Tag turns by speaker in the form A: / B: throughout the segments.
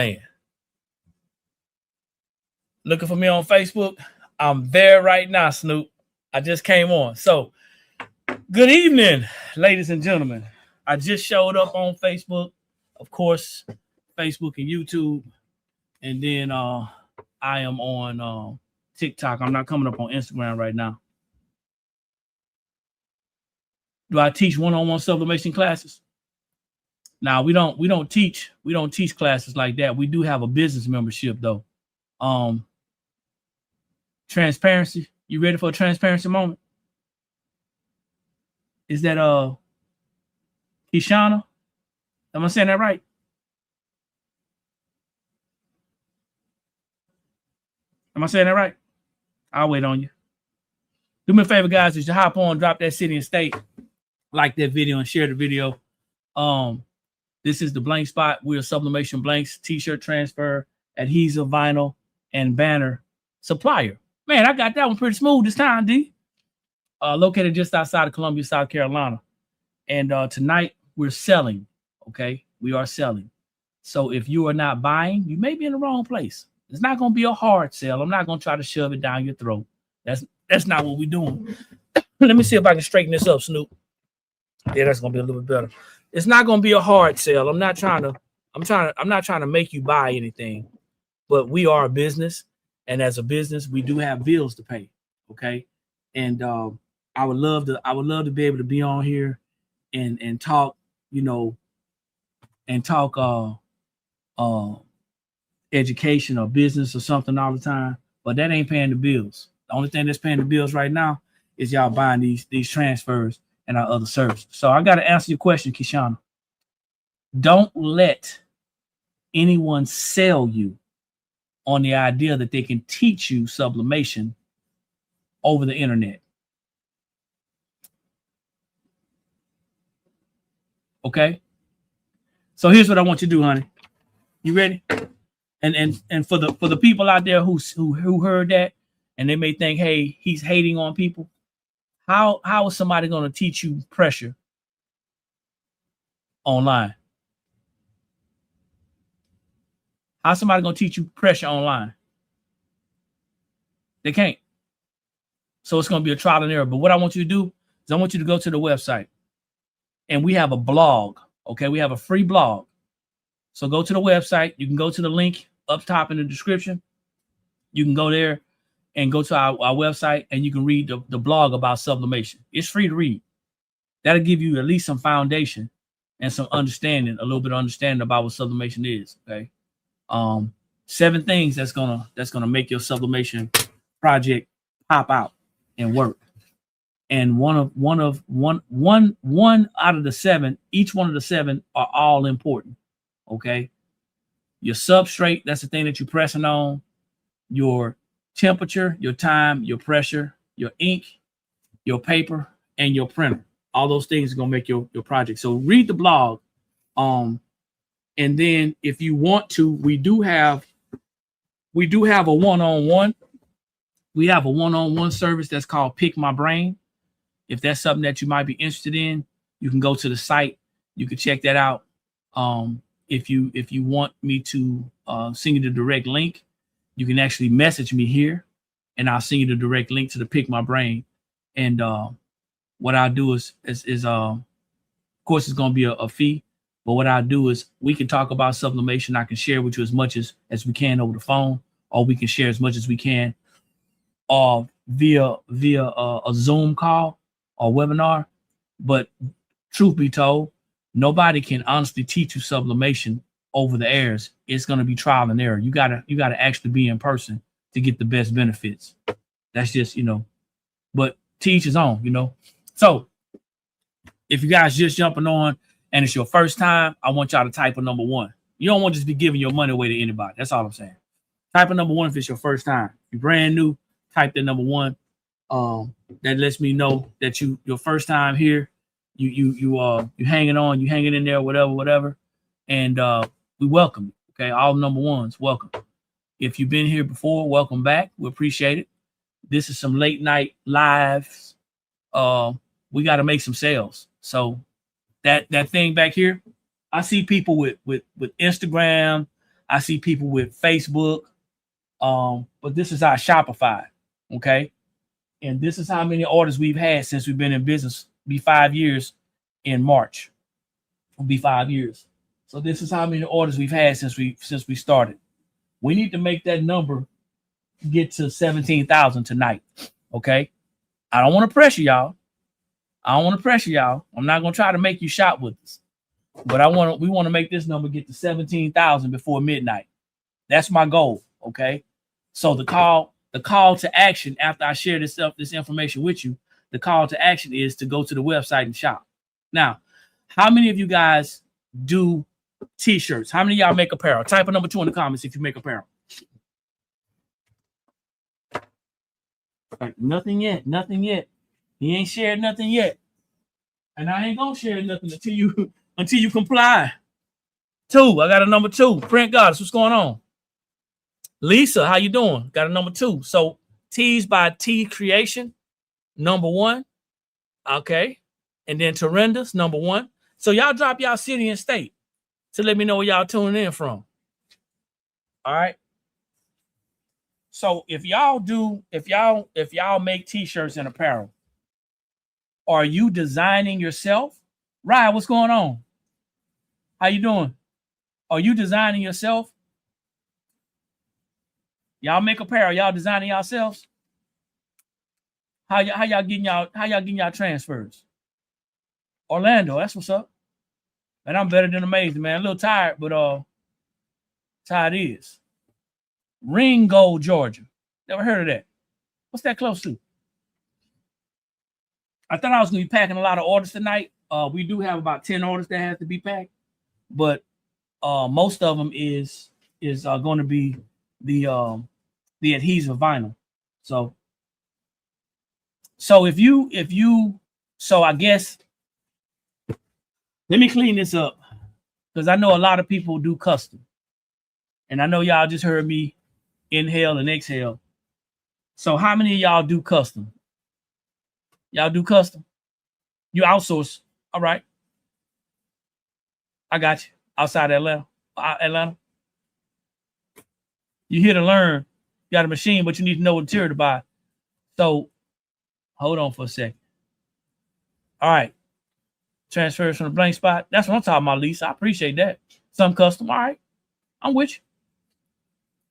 A: Man. Looking for me on Facebook? I'm there right now, Snoop. I just came on. So, good evening, ladies and gentlemen. I just showed up on Facebook, of course, Facebook and YouTube, and then I am on TikTok. I'm not coming up on Instagram right now. Do I teach one-on-one sublimation classes? Now we don't teach classes like that. We do have a business membership though. Transparency. You ready for a transparency moment? Is that Kishana? Am I saying that right? Am I saying that right? I'll wait on you. Do me a favor, guys, is you hop on, drop that city and state, like that video and share the video. This is the Blank Spot. We're Sublimation Blanks, t-shirt transfer, adhesive, vinyl, and banner supplier. Man, I got that one pretty smooth this time, D. Located just outside of Columbia, South Carolina. And tonight we're selling, okay? We are selling. So if you are not buying, you may be in the wrong place. It's not going to be a hard sell. I'm not going to try to shove it down your throat. That's not what we're doing. Let me see if I can straighten this up, Snoop. Yeah, that's going to be a little bit better. It's not going to be a hard sell. I'm not trying to make you buy anything, but we are a business. And as a business, we do have bills to pay. Okay. And I would love to be able to be on here and talk, and talk education or business or something all the time. But that ain't paying the bills. The only thing that's paying the bills right now is y'all buying these transfers and our other services. So I got to answer your question, Kishana. Don't let anyone sell you on the idea that they can teach you sublimation over the internet. Okay? So here's what I want you to do, honey. You ready? And for the people out there who heard that and they may think, hey, he's hating on people. How is somebody going to teach you pressure online? How's somebody going to teach you pressure online? They can't. So it's going to be a trial and error. But what I want you to do is I want you to go to the website. And we have a blog. Okay, we have a free blog. So go to the website. You can go to the link up top in the description. You can go there and go to our website and you can read the blog about sublimation. It's free to read. That'll give you at least some foundation and some understanding, a little bit of understanding about what sublimation is. Okay. 7 things that's gonna make your sublimation project pop out and work. And one out of the 7, each one of the 7 are all important. Okay. Your substrate, that's the thing that you're pressing on. Your temperature, your time, your pressure, your ink, your paper, and your printer. All those things are gonna make your project. So read the blog. And then if you want to, we do have a one-on-one. We have a one-on-one service that's called Pick My Brain. If that's something that you might be interested in, you can go to the site. You can check that out. If you want me to send you the direct link, you can actually message me here, and I'll send you the direct link to the Pick My Brain. And what I'll do is of course, it's going to be a fee. But what I'll do is we can talk about sublimation. I can share with you as much as we can over the phone, or we can share as much as we can via a Zoom call or webinar. But truth be told, nobody can honestly teach you sublimation over the airs. It's going to be trial and error. You gotta actually be in person to get the best benefits. That's just, but teach his own, So if you guys just jumping on and it's your first time, I want y'all to type a number 1. You don't want to just be giving your money away to anybody. That's all I'm saying. Type a number 1 if it's your first time. If you're brand new, type the number 1. That lets me know that your first time here. You hanging on, you hanging in there, whatever. And we welcome you. Okay, all number 1s, welcome. If you've been here before, welcome back. We appreciate it. This is some late night lives. We got to make some sales. So that thing back here, I see people with Instagram. I see people with Facebook. But this is our Shopify. Okay. And this is how many orders we've had since we've been in business. Be 5 years in March. It'll be 5 years. So this is how many orders we've had since we started. We need to make that number get to 17,000 tonight. Okay. I don't want to pressure y'all. I'm not gonna try to make you shop with us. But we want to make this number get to 17,000 before midnight. That's my goal. Okay. So the call to action after I share this information with you, the call to action is to go to the website and shop. Now, how many of you guys do t-shirts? How many of y'all make apparel? Type a number 2 in the comments if you make apparel. Like, nothing yet. He ain't shared nothing yet. And I ain't gonna share nothing until you comply. 2, I got a number 2. Print Goddess, what's going on? Lisa, how you doing? Got a number 2. So T's by T Creation, number 1. Okay. And then Tarenda's number 1. So y'all drop y'all city and state to let me know where y'all tuning in from. All right. So if y'all make t-shirts and apparel, are you designing yourself? Ryan, what's going on? How you doing? Are you designing yourself? Y'all make apparel, y'all designing yourselves? How y'all getting y'all transfers? Orlando, that's what's up. And I'm better than amazing, man. A little tired, but that's how it is. Ringo, Georgia. Never heard of that. What's that close to? I thought I was gonna be packing a lot of orders tonight. We do have about 10 orders that have to be packed, but most of them is going to be the adhesive vinyl. So I guess let me clean this up because I know a lot of people do custom, and I know y'all just heard me inhale and exhale. So how many of y'all do custom? Y'all do custom? You outsource? All right. I got you. Outside Atlanta. You're here to learn. You got a machine, but you need to know what material to buy. So hold on for a second. All right. Transfers from the blank spot. That's what I'm talking about, Lisa. I appreciate that. Some custom. All right. I'm with you.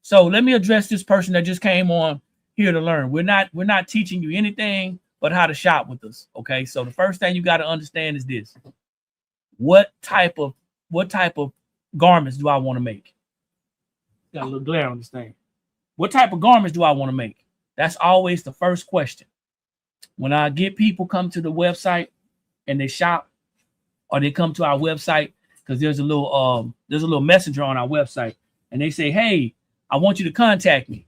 A: So let me address this person that just came on here to learn. We're not teaching you anything but how to shop with us. Okay. So the first thing you got to understand is this. What type of garments do I want to make? Got a little glare on this thing. What type of garments do I want to make? That's always the first question. When I get people come to the website and they shop, or they come to our website, because there's a little messenger on our website, and they say, "Hey, I want you to contact me."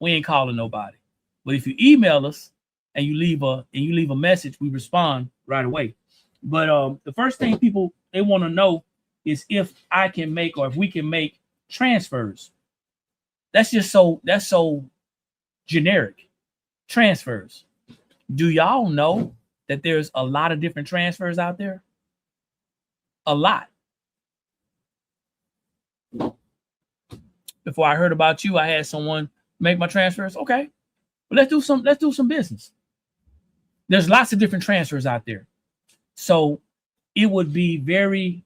A: We ain't calling nobody. But if you email us and you leave a message, we respond right away. But the first thing people they want to know is if I can make, or if we can make transfers. That's so generic. Transfers. Do y'all know that there's a lot of different transfers out there? A lot. Before I heard about you, I had someone make my transfers. Okay, but let's do some business. There's lots of different transfers out there. So it would be very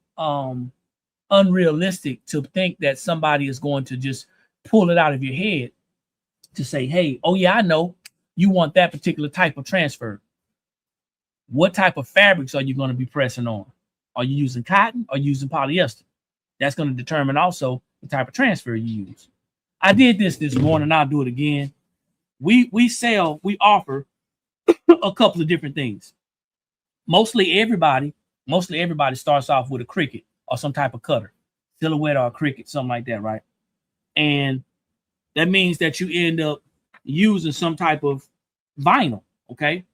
A: unrealistic to think that somebody is going to just pull it out of your head to say, "Hey, oh yeah, I know you want that particular type of transfer." What type of fabrics are you going to be pressing on? Are you using cotton or using polyester? That's going to determine also the type of transfer you use. I did this morning. I'll do it again. We offer a couple of different things. Mostly everybody starts off with a Cricut or some type of cutter, silhouette or a Cricut, something like that, right? And that means that you end up using some type of vinyl, okay?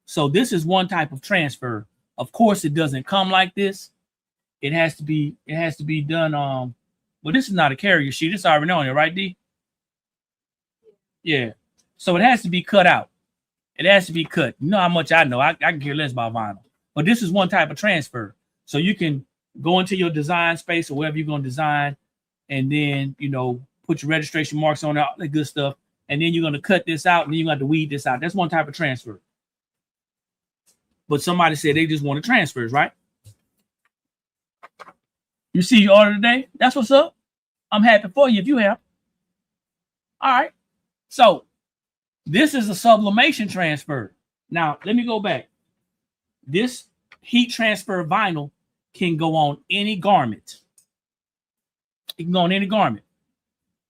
A: So this is one type of transfer. Of course, it doesn't come like this. It has to be done. Well, this is not a carrier sheet. It's already on it, right, D? Yeah. So it has to be cut out. It has to be cut. You know how much I know. I can care less about vinyl. But this is one type of transfer. So you can go into your design space or wherever you're going to design, and then, put your registration marks on it, all that good stuff. And then you're going to cut this out, and then you're going to have to weed this out. That's one type of transfer. But somebody said they just wanted transfers, right? You see your order today? That's what's up. I'm happy for you if you have. All right. So this is a sublimation transfer. Now, let me go back. This heat transfer vinyl can go on any garment. It can go on any garment.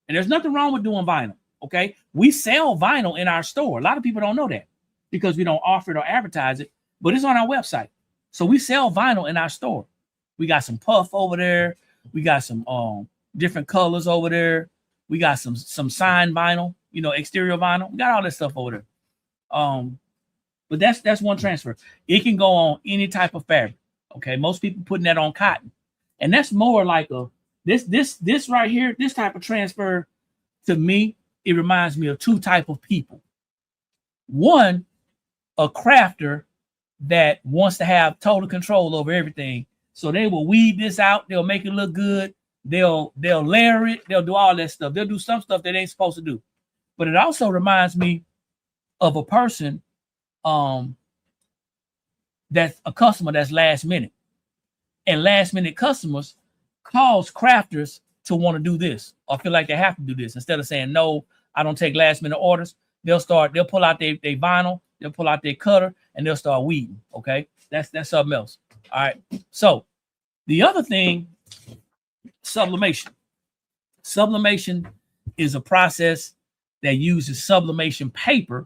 A: And there's nothing wrong with doing vinyl, okay? We sell vinyl in our store. A lot of people don't know that because we don't offer it or advertise it, but it's on our website. So we sell vinyl in our store. We got some puff over there. We got some different colors over there. We got some signed vinyl, exterior vinyl. We got all that stuff over there. But that's one transfer. It can go on any type of fabric. Okay, most people putting that on cotton, and that's more like this right here. This type of transfer, to me, it reminds me of two type of people. One, a crafter that wants to have total control over everything, so they will weed this out. They'll make it look good. They'll layer it. They'll do all that stuff. They'll do some stuff that they ain't supposed to do. But it also reminds me of a person that's a customer that's last minute. And last minute customers cause crafters to want to do this or feel like they have to do this. Instead of saying, no, I don't take last minute orders, they'll pull out their vinyl, they'll pull out their cutter, and they'll start weeding. Okay. That's something else. All right. So the other thing, sublimation. Sublimation is a process that uses sublimation paper,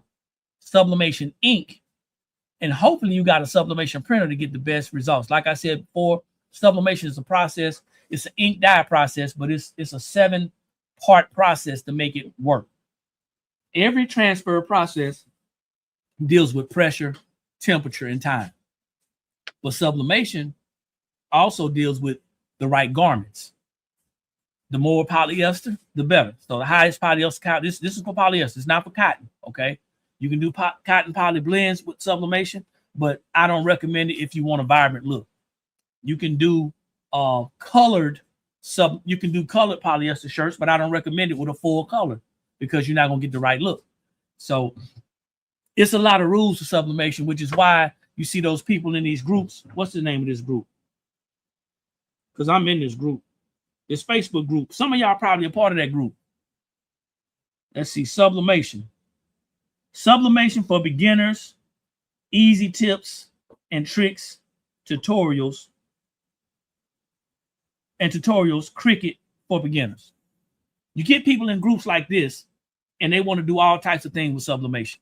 A: sublimation ink, and hopefully you got a sublimation printer to get the best results. Like I said before, sublimation is a process. It's an ink dye process, but it's a 7-part process to make it work. Every transfer process deals with pressure, temperature, and time. But sublimation also deals with the right garments. The more polyester, the better. So the highest polyester count, this is for polyester. It's not for cotton, okay? You can do cotton poly blends with sublimation, but I don't recommend it if you want a vibrant look. You can do colored polyester shirts, but I don't recommend it with a full color because you're not gonna get the right look. So it's a lot of rules for sublimation, which is why you see those people in these groups. What's the name of this group? Because I'm in this group. This Facebook group. Some of y'all probably a part of that group. Let's see, sublimation. Sublimation for beginners, easy tips and tricks, tutorials, cricket for beginners. You get people in groups like this, and they want to do all types of things with sublimation.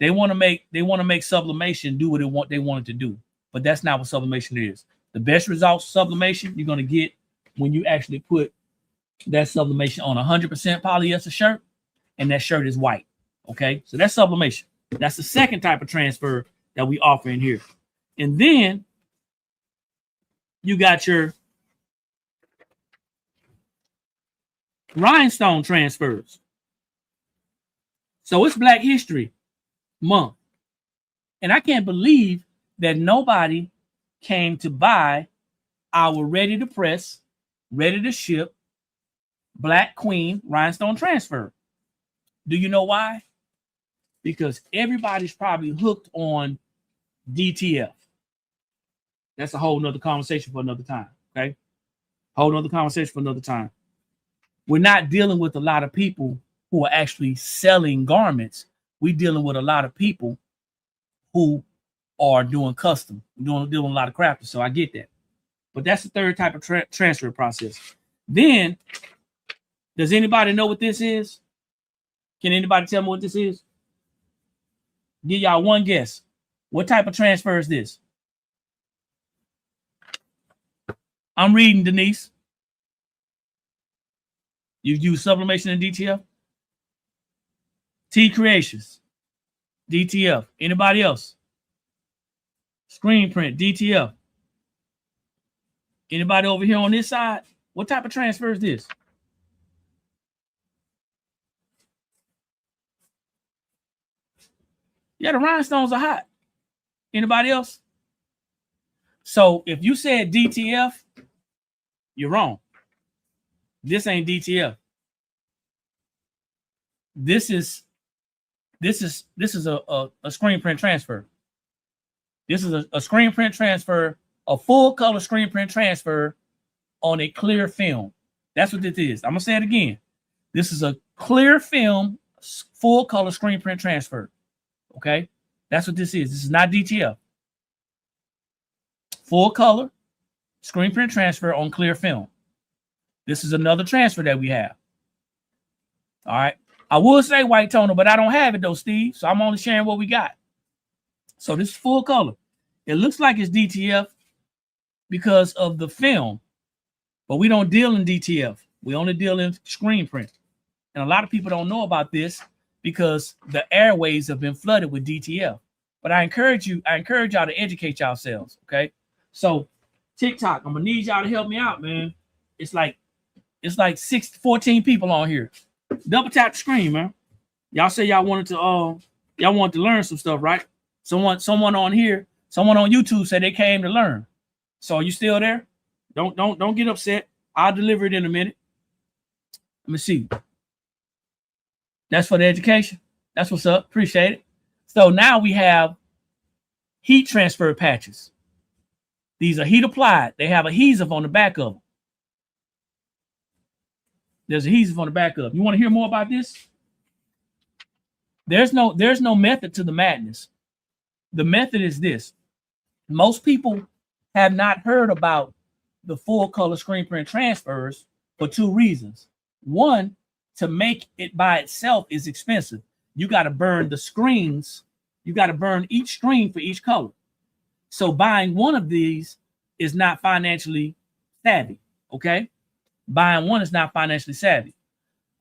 A: They want to make sublimation do what they want it to do, but that's not what sublimation is. The best results sublimation you're going to get when you actually put that sublimation on 100% polyester shirt, and that shirt is white. Okay, so that's sublimation. That's the second type of transfer that we offer in here. And then you got your rhinestone transfers. So it's Black History Month. And I can't believe that nobody came to buy our ready to press, ready to ship Black Queen rhinestone transfer. Do you know why? Because everybody's probably hooked on DTF. That's a whole nother conversation for another time. Okay. Whole nother conversation for another time. We're not dealing with a lot of people who are actually selling garments. We're dealing with a lot of people who are doing custom, dealing with a lot of crafters. So I get that. But that's the third type of transfer process. Then, does anybody know what this is? Can anybody tell me what this is? Give y'all one guess. What type of transfer is this? I'm reading, Denise. You've used sublimation and DTF? T Creations, DTF. Anybody else? Screen print, DTF. Anybody over here on this side? What type of transfer is this? Yeah, the rhinestones are hot. Anybody else? So if you said DTF, you're wrong. This ain't DTF. This is a screen print transfer. This is a screen print transfer, a full color screen print transfer on a clear film. That's what this is. I'm gonna say it again. This is a clear film, full color screen print transfer. Okay, that's what this is. This is not DTF. Full color screen print transfer on clear film. This is another transfer that we have. All right. I would say white toner, but I don't have it though, Steve. So I'm only sharing what we got. So this is full color. It looks like it's DTF because of the film, but we don't deal in DTF. We only deal in screen print. And a lot of people don't know about this because the airways have been flooded with DTF. But I encourage y'all to educate yourselves. Okay. So TikTok, I'm gonna need y'all to help me out, man. It's like 14 people on here. Double tap the screen, man. Y'all say y'all wanted to learn some stuff, right? Someone on here, someone on YouTube said they came to learn. So are you still there? Don't get upset. I'll deliver it in a minute. Let me see. That's for the education. That's what's up. Appreciate it. So now we have heat transfer patches. These are heat applied. They have adhesive on the back of them. There's adhesive on the back of them. You want to hear more about this? There's no method to the madness. The method is this. Most people have not heard about the full color screen print transfers for two reasons. One, to make it by itself is expensive. You got to burn the screens. You got to burn each screen for each color. So buying one of these is not financially savvy. Okay. Buying one is not financially savvy.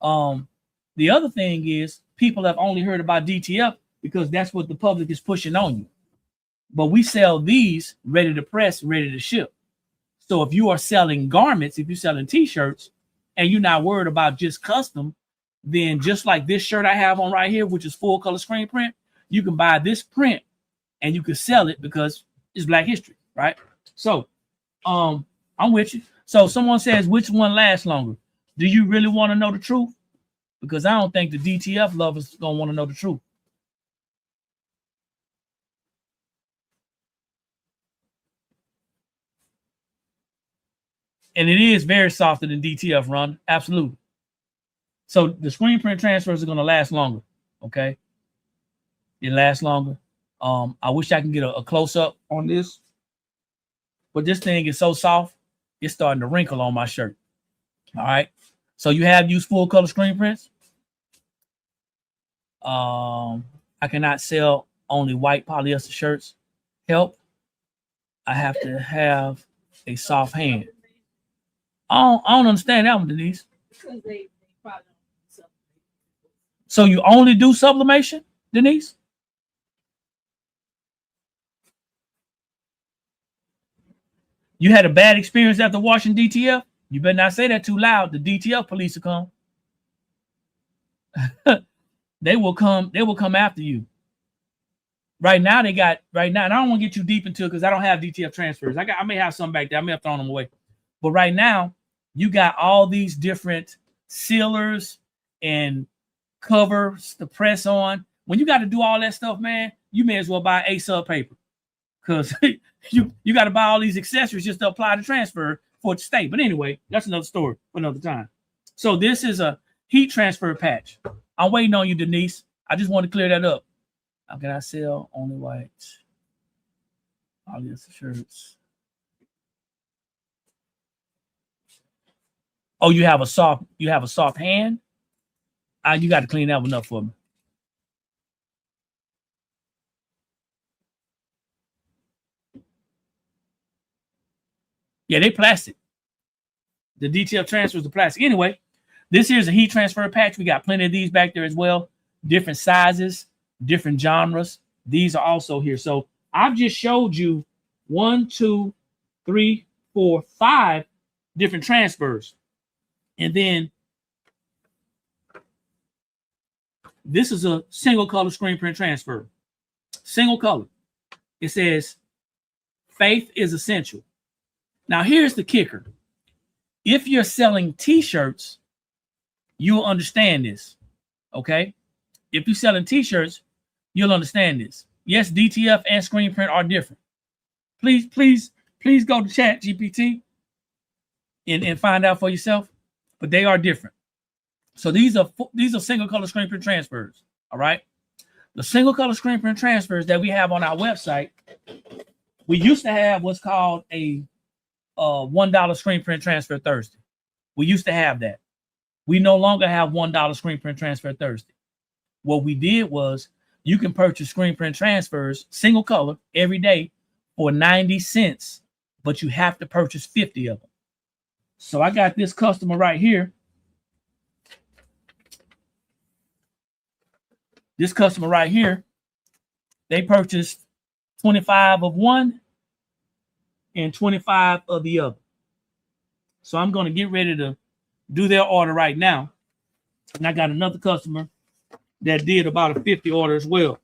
A: The other thing is people have only heard about DTF because that's what the public is pushing on you. But we sell these ready to press, ready to ship. So if you are selling garments, if you're selling t-shirts and you're not worried about just custom, then just like this shirt I have on right here, which is full color screen print, you can buy this print and you can sell it because it's Black History, right? So I'm with you. So someone says, which one lasts longer? Do you really want to know the truth? Because I don't think the DTF lovers gonna want to know the truth. And it is very softer than DTF, Ron. Absolutely. So the screen print transfers are gonna last longer. Okay. It lasts longer. I wish I can get a close-up on this, but this thing is so soft, it's starting to wrinkle on my shirt. All right. So you have used full color screen prints. I cannot sell only white polyester shirts. Help. I have to have a soft hand. I don't understand that one, Denise. So you only do sublimation, Denise? You had a bad experience after washing DTF? You better not say that too loud. The DTF police will come. They will come after you. Right now, and I don't want to get too deep into it because I don't have DTF transfers. I may have some back there. I may have thrown them away. But right now, you got all these different sealers and covers to press on. When you got to do all that stuff, man, you may as well buy a sub paper. Because you got to buy all these accessories just to apply the transfer for it to stay. But anyway, that's another story for another time. So this is a heat transfer patch. I'm waiting on you, Denise. I just want to clear that up. How can I sell only white? All these shirts. Oh, you have a soft hand? You got to clean that one up for me. Yeah, they plastic. The DTF transfers are plastic. Anyway, this here's a heat transfer patch. We got plenty of these back there as well. Different sizes, different genres. These are also here. So I've just showed you 1, 2, 3, 4, 5 different transfers. And then this is a single color screen print transfer. Single color. It says, faith is essential. Now, here's the kicker. If you're selling t-shirts, you'll understand this. Okay. If you're selling t-shirts, you'll understand this. Yes, DTF and screen print are different. Please go to Chat GPT and find out for yourself, but they are different. So these are single color screen print transfers. All right. The single color screen print transfers that we have on our website, we used to have what's called a $1 screen print transfer Thursday. We used to have that. We no longer have $1 screen print transfer Thursday. What we did was you can purchase screen print transfers, single color, every day for 90 cents, but you have to purchase 50 of them. So I got this customer right here. This customer right here, they purchased 25 of one and 25 of the other. So I'm going to get ready to do their order right now. And I got another customer that did about a 50 order as well.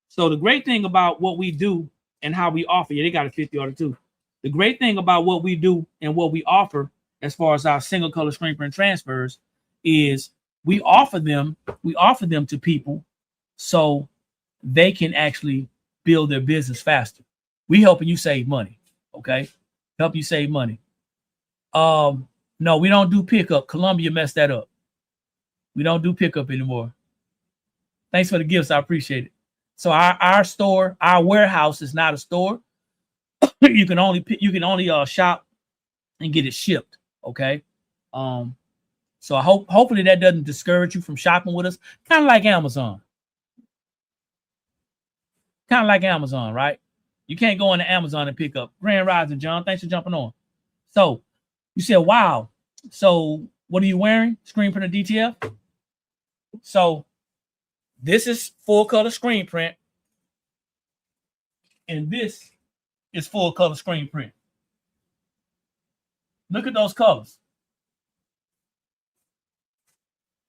A: So the great thing about what we do and how we offer, yeah, they got a 50 order too. The great thing about what we do and what we offer as far as our single color screen print transfers is we offer them to people so they can actually build their business faster. We helping you save money, okay? Help you save money. No, we don't do pickup. Columbia messed that up. We don't do pickup anymore. Thanks for the gifts. I appreciate it. So our store, our warehouse is not a store. you can only shop and get it shipped. Okay. So I hopefully that doesn't discourage you from shopping with us. Kind of like Amazon. Kind of like Amazon, right? You can't go into Amazon and pick up. Grand Rising, John. Thanks for jumping on. So you said, wow. So what are you wearing? Screen printer DTF. So this is full color screen print. And this is full color screen print. Look at those colors.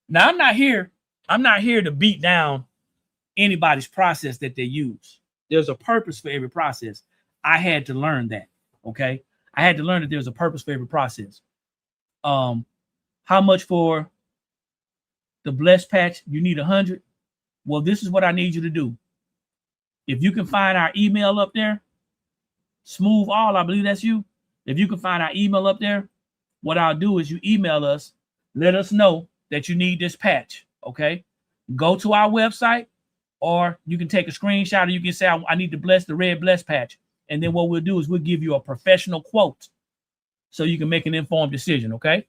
A: Now I'm not here to beat down anybody's process that they use. There's a purpose for every process. I had to learn that. Okay. I had to learn that there's a purpose for every process. How much for the blessed patch? You need 100. Well, this is what I need you to do. If you can find our email up there, Smooth All, I believe that's you. If you can find our email up there, what I'll do is you email us, let us know that you need this patch. Okay. Go to our website, or you can take a screenshot, or you can say, I need the red blessed patch. And then what we'll do is we'll give you a professional quote so you can make an informed decision. Okay.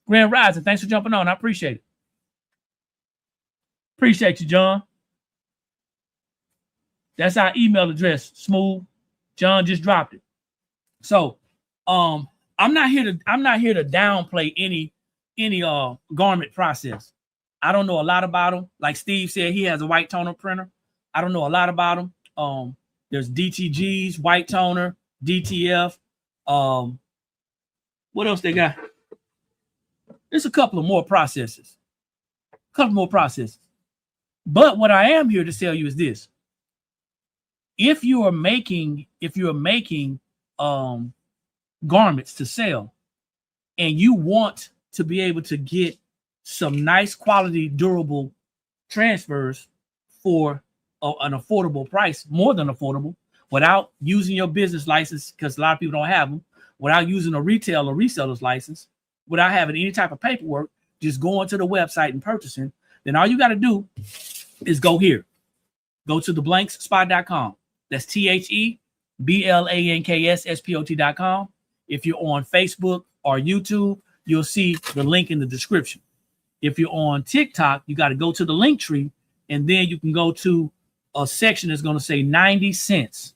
A: Grand Rising, thanks for jumping on. I appreciate it. Appreciate you, John. That's our email address. Smooth. John just dropped it. So I'm not here to downplay any garment process. I don't know a lot about them. Like Steve said, he has a white toner printer. I don't know a lot about them. There's DTGs, white toner, DTF. What else they got? There's a couple of more processes. But what I am here to tell you is this. If you are making garments to sell and you want to be able to get some nice quality, durable transfers for an affordable price, more than affordable, without using your business license, because a lot of people don't have them, without using a retail or reseller's license, without having any type of paperwork, just going to the website and purchasing, then all you got to do is go here. Go to theblankspot.com. That's THEBLANKSSPOT.com. If you're on Facebook or YouTube, you'll see the link in the description. If you're on TikTok, you got to go to the link tree, and then you can go to a section that's going to say 90 cents.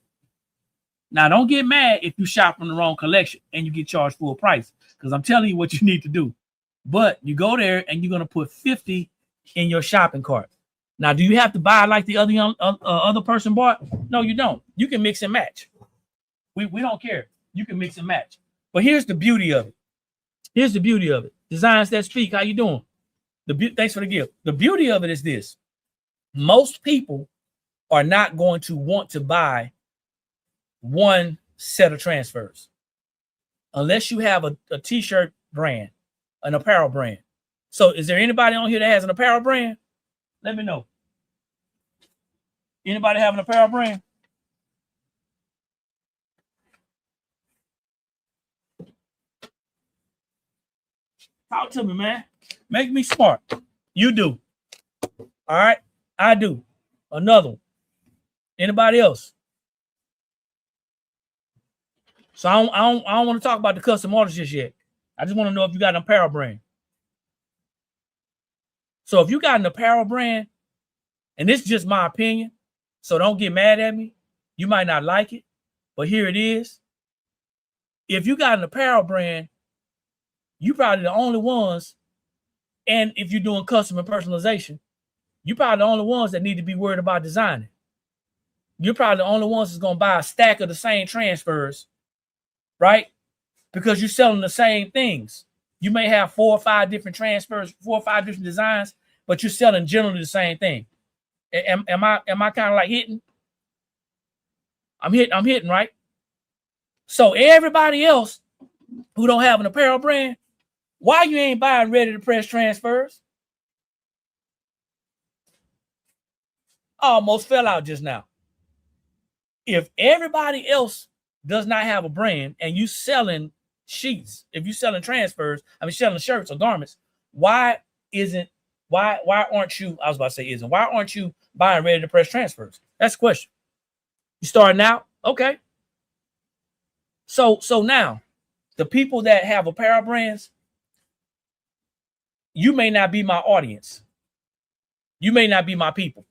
A: Now, don't get mad if you shop from the wrong collection and you get charged full price, because I'm telling you what you need to do. But you go there and you're going to put 50 in your shopping cart. Now, do you have to buy like the other person bought? No, you don't. You can mix and match. We don't care. You can mix and match. But here's the beauty of it. Designs That Speak. How you doing? Thanks for the gift. The beauty of it is this. Most people are not going to want to buy one set of transfers. unless you have a t-shirt brand, an apparel brand. So is there anybody on here that has an apparel brand? Let me know. Anybody have an apparel brand? Talk to me, man. Make me smart. You do. All right. I do. Another one. Anybody else? So I don't want to talk about the custom orders just yet. I just want to know if you got an apparel brand. So if you got an apparel brand, and this is just my opinion, so don't get mad at me. You might not like it, but here it is. If you got an apparel brand, you probably the only ones, and if you're doing custom and personalization, you probably the only ones that need to be worried about designing. You're probably the only ones that's going to buy a stack of the same transfers, right? Because you're selling the same things. You may have 4 or 5 different transfers, 4 or 5 different designs, but you're selling generally the same thing. Am I kind of like hitting? I'm hitting, right? So everybody else who don't have an apparel brand, why you ain't buying ready to press transfers? I almost fell out just now. If everybody else does not have a brand and you selling sheets, if you selling transfers, selling shirts or garments, why aren't you, I was about to say why aren't you buying ready to press transfers? That's the question. You starting out? Okay. So now the people that have apparel brands, you may not be my audience. You may not be my people.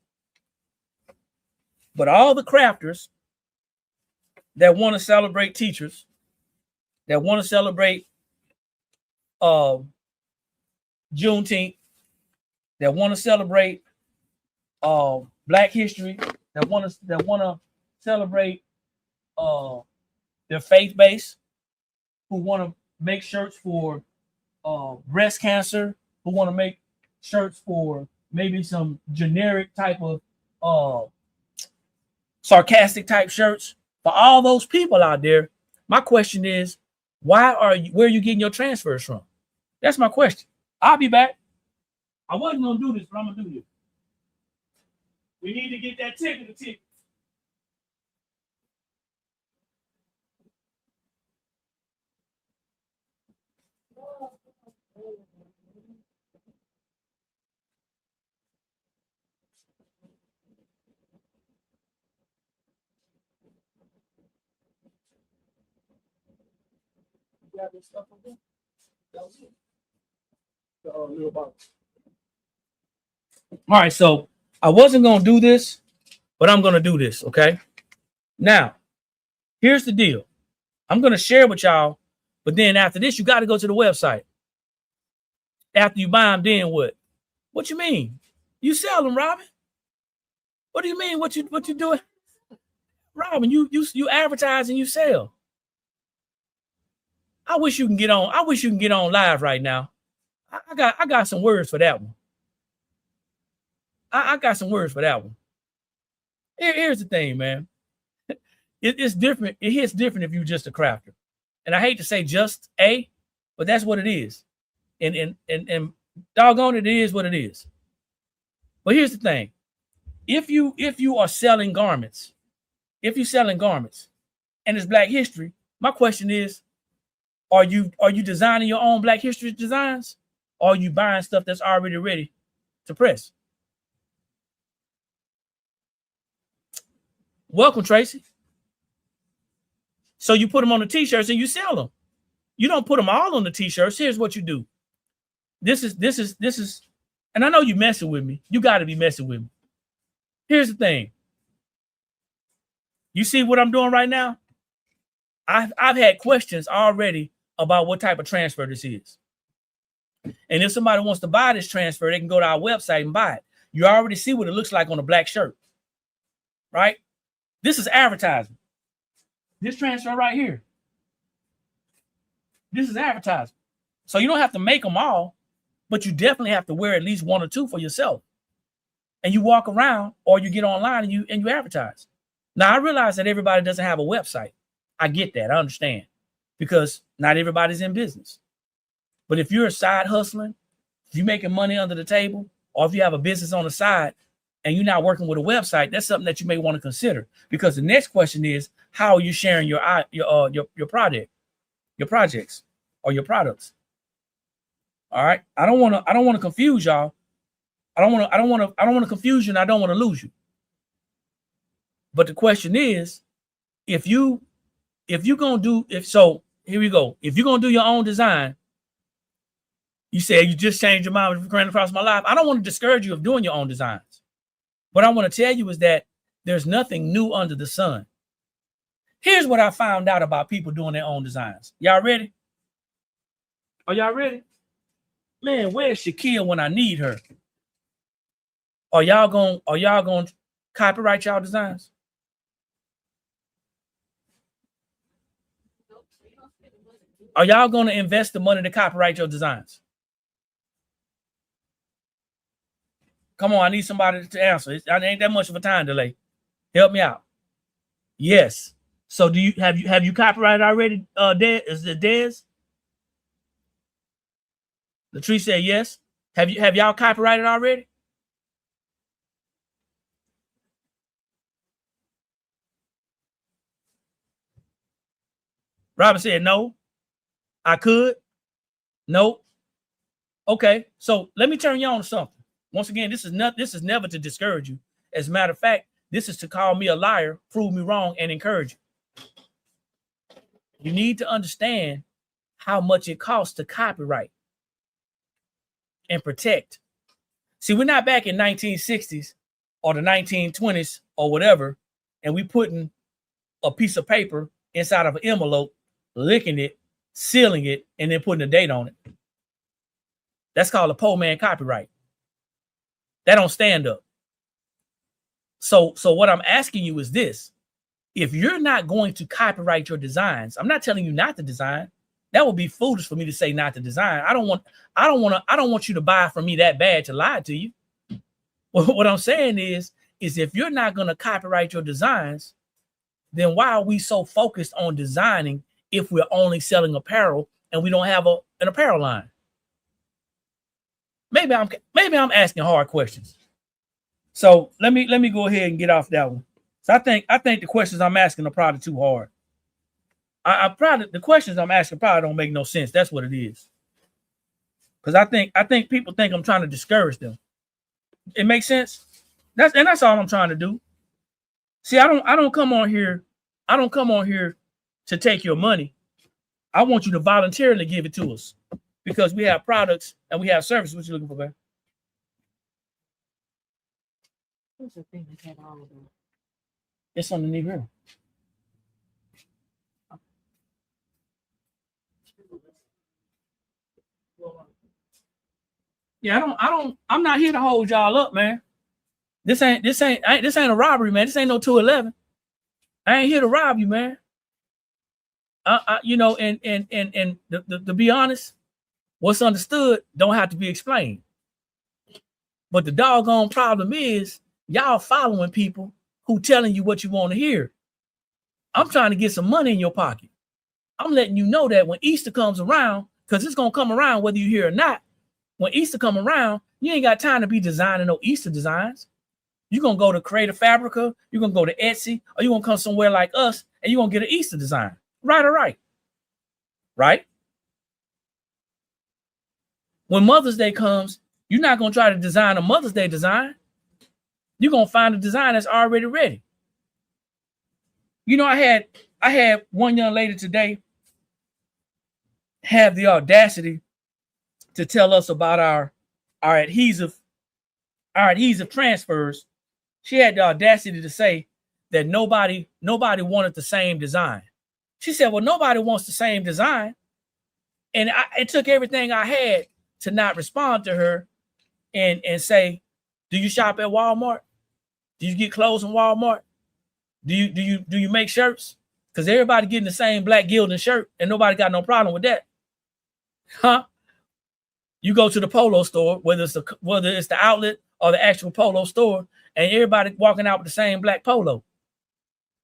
A: But all the crafters that want to celebrate teachers, that want to celebrate Juneteenth, that want to celebrate Black History, that want to celebrate their faith base, who want to make shirts for breast cancer, who want to make shirts for maybe some generic type of sarcastic type shirts. For all those people out there, my question is, where are you getting your transfers from? That's my question. I'll be back. I wasn't gonna do this, but I'm gonna do this. We need to get that ticket. Got this stuff over there? That was it. The little box. All right, so I wasn't gonna do this, but I'm gonna do this. Okay. Now, here's the deal. I'm gonna share with y'all, but then after this, you got to go to the website. After you buy them, then what? What you mean? You sell them, Robin? What do you mean? What you doing, Robin? You advertise and you sell. I wish you can get on. I wish you can get on live right now. I got some words for that one. I got some words for that one. Here's the thing, man. It's different. It hits different if you're just a crafter. And I hate to say just a, but that's what it is. And doggone it, it is what it is. But here's the thing. If you are selling garments, and it's Black History, my question is, are you designing your own Black History designs? Or are you buying stuff that's already ready to press? Welcome, Tracy. So you put them on the t-shirts and you sell them. You don't put them all on the t-shirts. Here's what you do. This is, and I know you messing with me. You got to be messing with me. Here's the thing. You see what I'm doing right now? I've had questions already about what type of transfer this is. And if somebody wants to buy this transfer, they can go to our website and buy it. You already see what it looks like on a black shirt, right? This is advertising. This transfer right here. This is advertising. So you don't have to make them all, but you definitely have to wear at least 1 or 2 for yourself. And you walk around or you get online and you advertise. Now, I realize that everybody doesn't have a website. I get that. I understand. Because Not everybody's in business. But if you're a side hustling, if you're making money under the table, or if you have a business on the side and you're not working with a website, that's something that you may want to consider. Because the next question is, how are you sharing your projects or your products? All right. I don't want to confuse y'all. I don't want to confuse you, and I don't want to lose you. But the question is, here we go. If you're gonna do your own design, you say you just changed your mind with Grand Across My Life. I don't want to discourage you of doing your own designs. What I want to tell you is that there's nothing new under the sun. Here's what I found out about people doing their own designs. Y'all ready? Are y'all ready? Man, where's Shaquille when I need her? Are y'all gonna copyright y'all designs? Are y'all gonna invest the money to copyright your designs? Come on, I need somebody to answer. It ain't that much of a time delay. Help me out. Yes. So do you have you copyrighted already? Is it Dez? Latrice said yes. Have y'all copyrighted already? Robert said no. I could. Nope. Okay. So let me turn you on to something. Once again, this is never to discourage you. As a matter of fact, this is to call me a liar, prove me wrong, and encourage you. You need to understand how much it costs to copyright and protect. See, we're not back in 1960s or the 1920s or whatever, and we putting a piece of paper inside of an envelope, licking it, sealing it, and then putting a date on it. That's called a poor man copyright. That don't stand up. So what I'm asking you is this. If you're not going to copyright your designs, I'm not telling you not to design. That would be foolish for me to say not to design. I don't want you to buy from me that bad to lie to you. What I'm saying is if you're not going to copyright your designs, then why are we so focused on designing if we're only selling apparel and we don't have an apparel line? Maybe I'm asking hard questions. So let me go ahead and get off that one. So I think the questions I'm asking are probably too hard. The questions I'm asking probably don't make no sense. That's what it is. Because I think people think I'm trying to discourage them. It makes sense. That's all I'm trying to do. See, I don't come on here to take your money. I want you to voluntarily give it to us because we have products and we have services. What you looking for, man? What's the thing that had all of them? It's underneath here. Yeah, I'm not here to hold y'all up, man. This ain't a robbery, man. This ain't no 211. I ain't here to rob you, man. To be honest, what's understood don't have to be explained. But the doggone problem is y'all following people who telling you what you want to hear. I'm trying to get some money in your pocket. I'm letting you know that when Easter comes around, because it's gonna come around whether you hear or not. When Easter come around, you ain't got time to be designing no Easter designs. You're gonna go to Creative Fabrica, you're gonna go to Etsy, or you're gonna come somewhere like us and you're gonna get an Easter design. Right or right? Right? When Mother's Day comes, you're not gonna try to design a Mother's Day design. You're gonna find a design that's already ready. You know, I had one young lady today have the audacity to tell us about our adhesive transfers. She had the audacity to say that nobody wanted the same design. She said, well, nobody wants the same design. And it took everything I had to not respond to her and say, do you shop at Walmart? Do you get clothes from Walmart? Do you make shirts? Because everybody getting the same black gilded shirt and nobody got no problem with that. Huh? You go to the polo store, whether it's the outlet or the actual polo store, and everybody walking out with the same black polo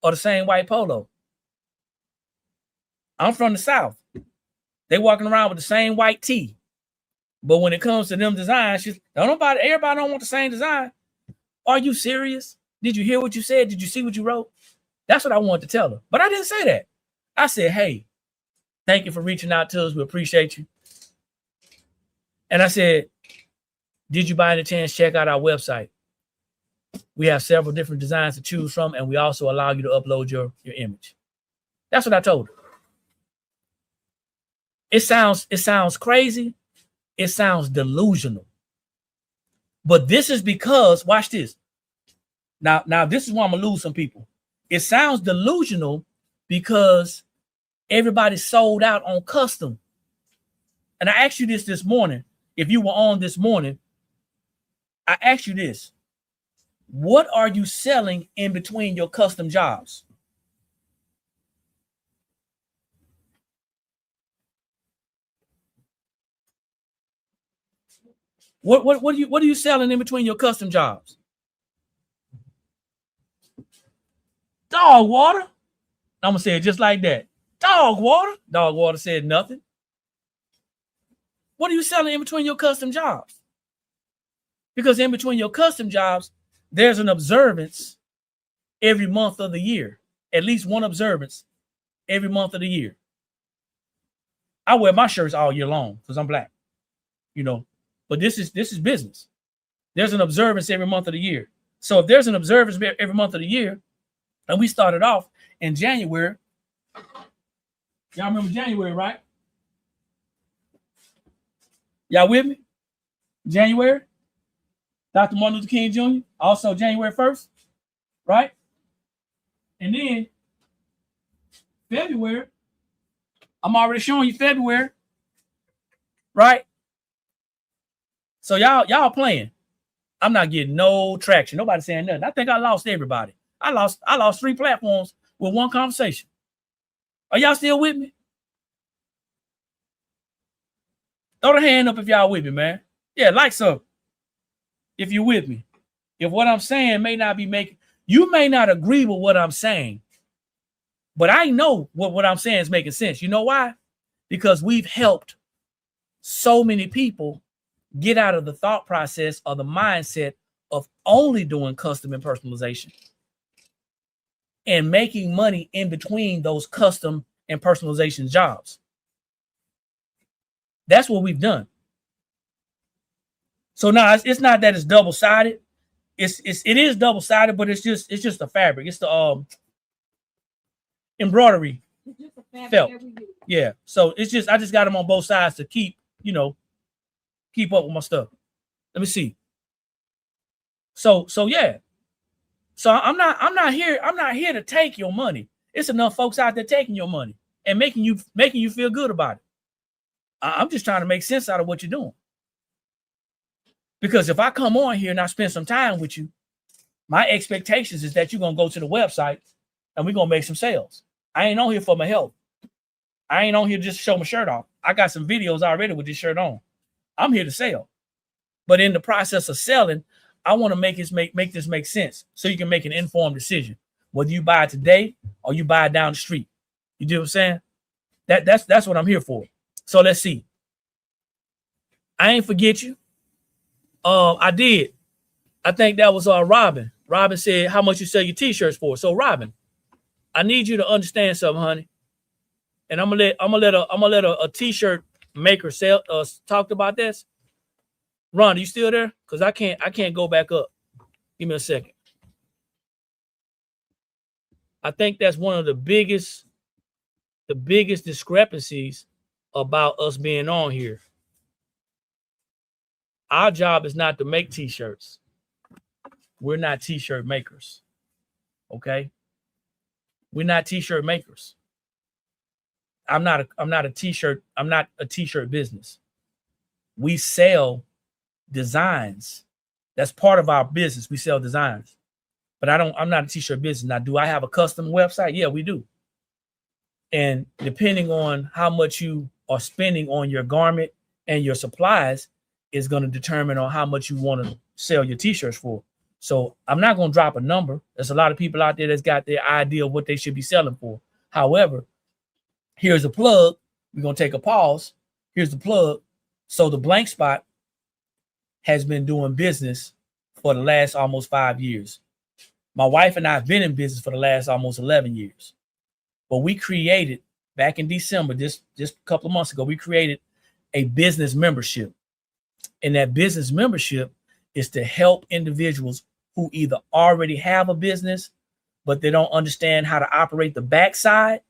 A: or the same white polo. I'm from the South. They walking around with the same white tee. But when it comes to them designs, everybody don't want the same design. Are you serious? Did you hear what you said? Did you see what you wrote? That's what I wanted to tell her. But I didn't say that. I said, hey, thank you for reaching out to us. We appreciate you. And I said, did you by any chance check out our website? We have several different designs to choose from, and we also allow you to upload your image. That's what I told her. It sounds crazy. It sounds delusional. But this is because, watch this. Now this is why I'm gonna lose some people. It sounds delusional because everybody's sold out on custom. And I asked you this morning. If you were on this morning, I asked you this. What are you selling in between your custom jobs? What are you selling in between your custom jobs? Dog water. I'm gonna say it just like that. Dog water. Dog water said nothing. What are you selling in between your custom jobs? Because in between your custom jobs, there's an observance every month of the year. At least one observance every month of the year. I wear my shirts all year long because I'm black, But this is business. There's an observance every month of the year. So if there's an observance every month of the year, and we started off in January, y'all remember January, right? Y'all with me? January, Dr. Martin Luther King Jr., also January 1st, right? And then February, I'm already showing you February, right? So y'all playing. I'm not getting no traction. Nobody saying nothing. I think I lost everybody. I lost 3 platforms with one conversation. Are y'all still with me? Throw the hand up if y'all with me, man. Yeah, like so. If you're with me. If what I'm saying may not be making, you may not agree with what I'm saying, but I know what I'm saying is making sense. You know why? Because we've helped so many people get out of the thought process or the mindset of only doing custom and personalization and making money in between those custom and personalization jobs. That's what we've done. So now it's not that it's double-sided. It is double-sided, but it's just the fabric. It's the embroidery felt. Yeah. So I just got them on both sides to keep up with my stuff. Let me see. So yeah. So I'm not here to take your money. It's enough folks out there taking your money and making you feel good about it. I'm just trying to make sense out of what you're doing. Because if I come on here and I spend some time with you, my expectations is that you're gonna go to the website and we're gonna make some sales. I ain't on here for my health. I ain't on here just to show my shirt off. I got some videos already with this shirt on. I'm here to sell. But in the process of selling, I want to make this make sense so you can make an informed decision. Whether you buy it today or you buy it down the street. You do what I'm saying? That's what I'm here for. So let's see. I ain't forget you. I did. I think that was Robin. Robin said, how much you sell your t-shirts for? So Robin, I need you to understand something, honey. And I'm gonna let a t-shirt maker talk about this. Ron, are you still there? Because I can't go back up. Give me a second. I think that's one of the biggest discrepancies about us being on here. Our job is not to make t-shirts. We're not t-shirt makers. Okay? We're not t-shirt makers. I'm not a t-shirt business. We sell designs. That's part of our business. We sell designs. But I'm not a t-shirt business. Now, do I have a custom website? Yeah, we do. And depending on how much you are spending on your garment and your supplies is going to determine on how much you want to sell your t-shirts for. So I'm not going to drop a number. There's a lot of people out there that's got their idea of what they should be selling for. However, here's a plug. we're going to take a pause. Here's the plug. So the Blank Spot has been doing business for the last almost 5 years. My wife and I have been in business for the last almost 11 years. But we created, back in December, just a couple of months ago, we created a business membership. And that business membership is to help individuals who either already have a business, but they don't understand how to operate the backside,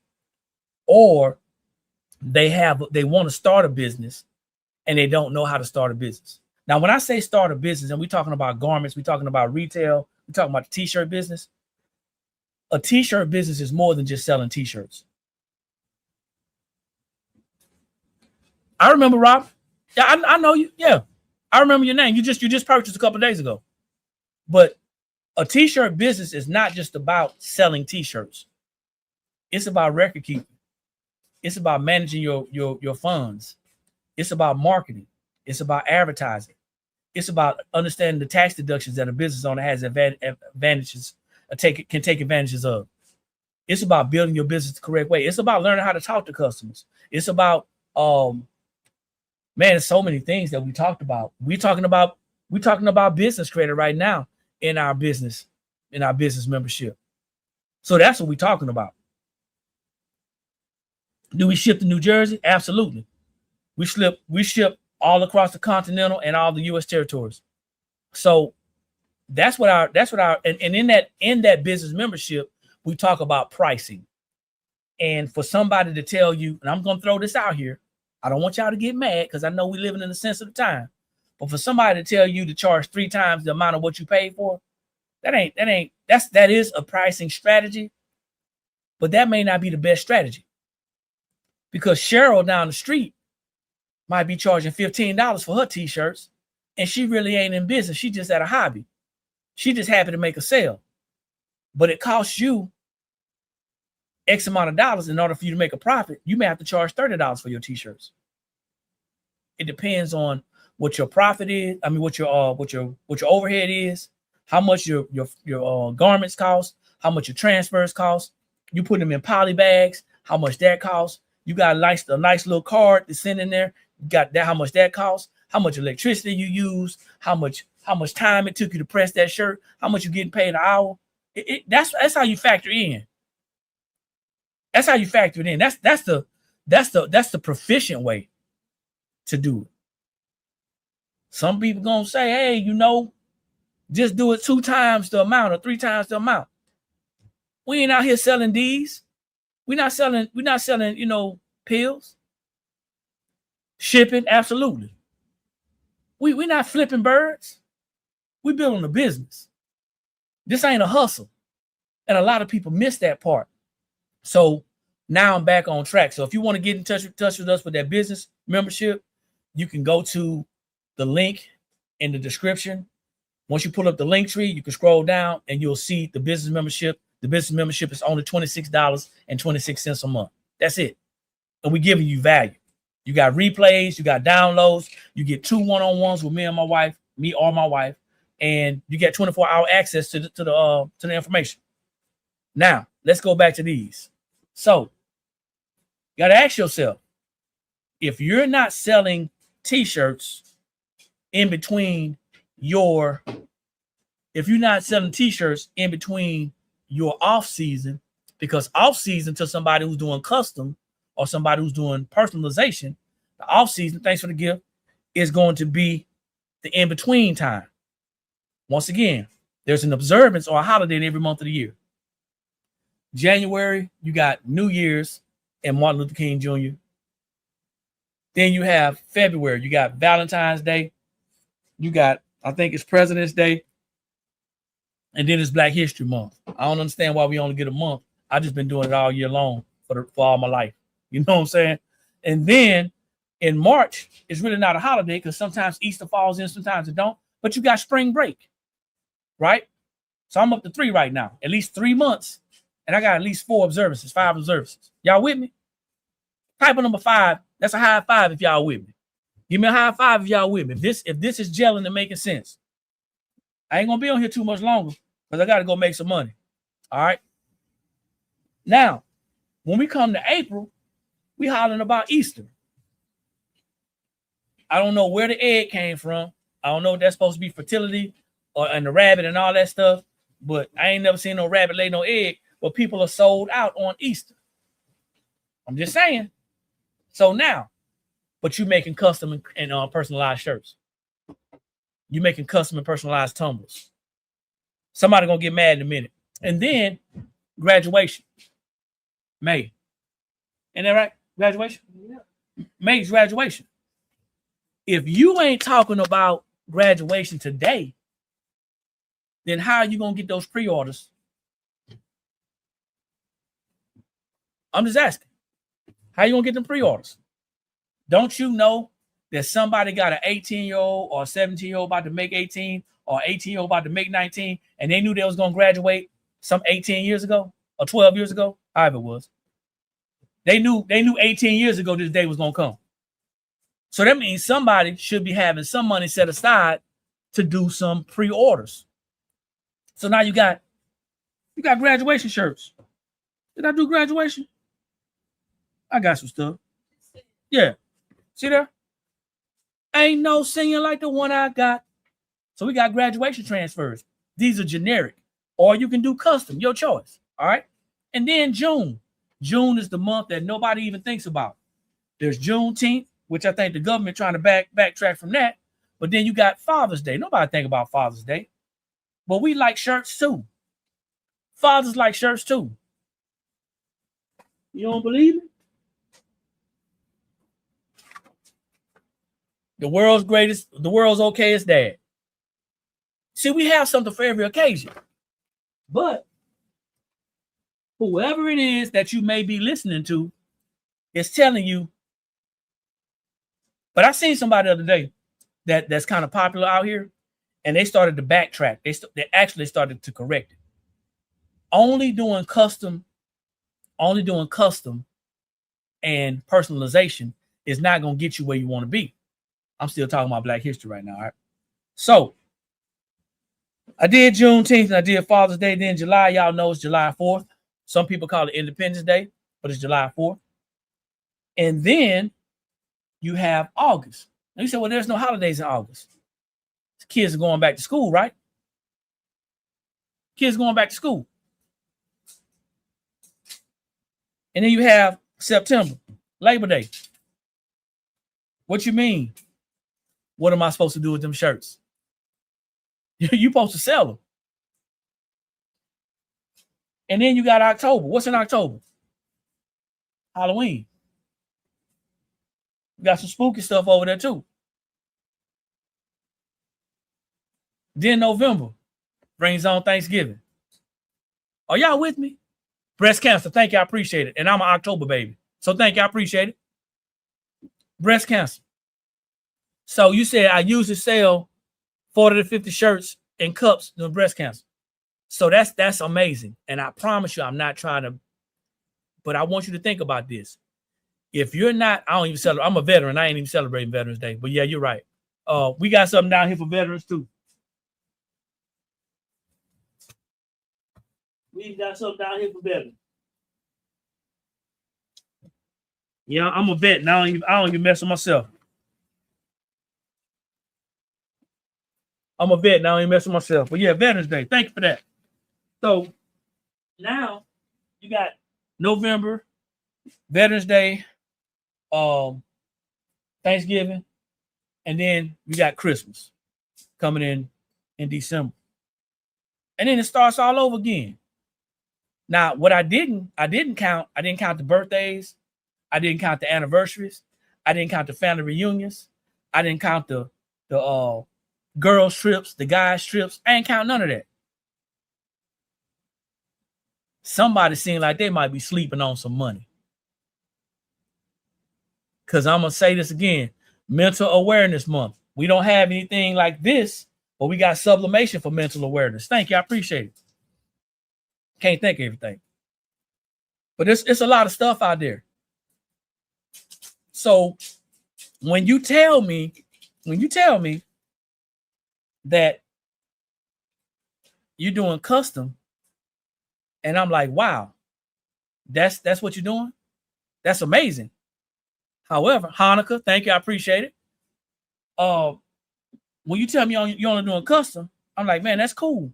A: or they want to start a business and they don't know how to start a business. Now, when I say start a business, and we're talking about garments, we're talking about retail, we're talking about the t-shirt business. A t-shirt business is more than just selling t-shirts. I remember, Rob. Yeah, I know you. Yeah, I remember your name. You just purchased a couple of days ago. But a t-shirt business is not just about selling t-shirts. It's about record keeping. It's about managing your funds. It's about marketing. It's about advertising. It's about understanding the tax deductions that a business owner has advantages, can take advantages of. It's about building your business the correct way. It's about learning how to talk to customers. It's about, man, there's so many things that we talked about. We're talking about business credit right now in our business membership. So that's what we're talking about. Do we ship to New Jersey? Absolutely. We ship all across the continental and all the U.S. territories. So that's what our and in that business membership, we talk about pricing. And for somebody to tell you, and I'm going to throw this out here, I don't want y'all to get mad because I know we're living in a sensitive time. But for somebody to tell you to charge 3 times the amount of what you paid for, that is a pricing strategy, but that may not be the best strategy. Because Cheryl down the street might be charging $15 for her t-shirts, and she really ain't in business. She just at a hobby. She just happy to make a sale. But it costs you X amount of dollars in order for you to make a profit. You may have to charge $30 for your t-shirts. It depends on what your profit is. I mean, what your overhead is, how much your garments cost, how much your transfers cost. You put them in poly bags, how much that costs. You got a nice little card to send in there. You got that, how much that costs, how much electricity you use, how much time it took you to press that shirt, how much you're getting paid an hour. That's how you factor in. That's how you factor it in. That's the proficient way to do it. Some people gonna say, hey, just do it 2 times the amount or 3 times the amount. We ain't out here selling these. We're not selling, pills. Shipping, absolutely. We're not flipping birds. We're building a business. This ain't a hustle. And a lot of people miss that part. So now I'm back on track. So if you want to get in touch with us with that business membership, you can go to the link in the description. Once you pull up the link tree, you can scroll down and you'll see the business membership. The business membership is only $26.26 a month. That's it. And we're giving you value. You got replays, you got downloads, you get 2 one-on-ones with me or my wife, and you get 24-hour access to the information. Now, let's go back to these. So, you got to ask yourself, if you're not selling t-shirts in between your off season, because off season to somebody who's doing custom or somebody who's doing personalization, the off season, thanks for the gift, is going to be the in-between time. Once again, there's an observance or a holiday in every month of the year. January, you got New Year's and Martin Luther King Jr. Then you have February, you got Valentine's Day. You got, I think it's President's Day. And then it's Black History Month. I don't understand why we only get a month. I've just been doing it all year long for all my life. You know what I'm saying? And then in March, it's really not a holiday because sometimes Easter falls in, sometimes it don't. But you got spring break, right? So I'm up to 3 right now, at least 3 months. And I got at least 5 observances. Y'all with me? Type of number 5. That's a high 5 if y'all with me. Give me a high 5 if y'all with me. If this is gelling and making sense. I ain't gonna be on here too much longer because I gotta go make some money. All right. Now, when we come to April, We hollering about Easter. I don't know where the egg came from. I don't know if that's supposed to be fertility or and the rabbit and all that stuff. But I ain't never seen no rabbit lay no egg. But people are sold out on Easter. I'm just saying. So now, but you making custom and personalized shirts. You making custom and personalized tumblers. Somebody gonna get mad in a minute. And then graduation. May. Ain't that right? Graduation? Yeah. May's graduation. If you ain't talking about graduation today, then how are you gonna get those pre-orders? I'm just asking. How you gonna get them pre-orders? Don't you know that somebody got an 18-year-old or a 17-year-old about to make 18 or 18-year-old about to make 19, and they knew they was gonna graduate some 18 years ago or 12 years ago, however it was. They knew 18 years ago this day was gonna come. So that means somebody should be having some money set aside to do some pre-orders. So now you got graduation shirts. Did I do graduation? I got some stuff. Yeah. See there? Ain't no singing like the one I got. So we got graduation transfers. These are generic. Or you can do custom, your choice. All right. And then June. June is the month that nobody even thinks about. There's Juneteenth, which I think the government trying to backtrack from that. But then you got Father's Day. Nobody think about Father's Day. But we like shirts too. Fathers like shirts too. You don't believe it? The world's okayest dad. See, we have something for every occasion. But whoever it is that you may be listening to is telling you. But I seen somebody the other day that's kind of popular out here, and they started to backtrack. They actually started to correct it. Only doing custom and personalization is not going to get you where you want to be. I'm still talking about Black history right now. All right. So I did Juneteenth and I did Father's Day. Then July, y'all know it's July 4th. Some people call it Independence Day, but it's July 4th. And then you have August. Now you say, well, there's no holidays in August. Kids are going back to school, right? Kids going back to school. And then you have September, Labor Day. What you mean? What am I supposed to do with them shirts? You're supposed to sell them. And then you got October. What's in October? Halloween. You got some spooky stuff over there too. Then November brings on Thanksgiving. Are y'all with me? Breast cancer. Thank you. I appreciate it. And I'm an October baby. So thank you. I appreciate it. Breast cancer. So you said I usually sell 40 to 50 shirts and cups during breast cancer. So that's amazing. And I promise you, I'm not trying to, but I want you to think about this. If you're not, I don't even celebrate. I'm a veteran. I ain't even celebrating Veterans Day. But yeah, you're right. We got something down here for veterans too. We got something down here for veterans. Yeah, I'm a vet, and I don't even mess with myself. I'm a vet, and I don't even mess with myself. But yeah, Veterans Day. Thank you for that. So now you got November, Veterans Day, Thanksgiving, and then we got Christmas coming in December. And then it starts all over again. Now, what I didn't count the birthdays, I didn't count the anniversaries, I didn't count the family reunions, I didn't count the girls' trips, the guys' trips. I ain't count none of that. Somebody seemed like they might be sleeping on some money. Because I'm going to say this again, Mental Awareness Month. We don't have anything like this, but we got sublimation for mental awareness. Thank you. I appreciate it. Can't think of everything. But it's a lot of stuff out there. So when you tell me that you're doing custom, and I'm like, wow, that's what you're doing? That's amazing. However, Hanukkah, thank you, I appreciate it. When you tell me you're only doing custom, I'm like, man, that's cool.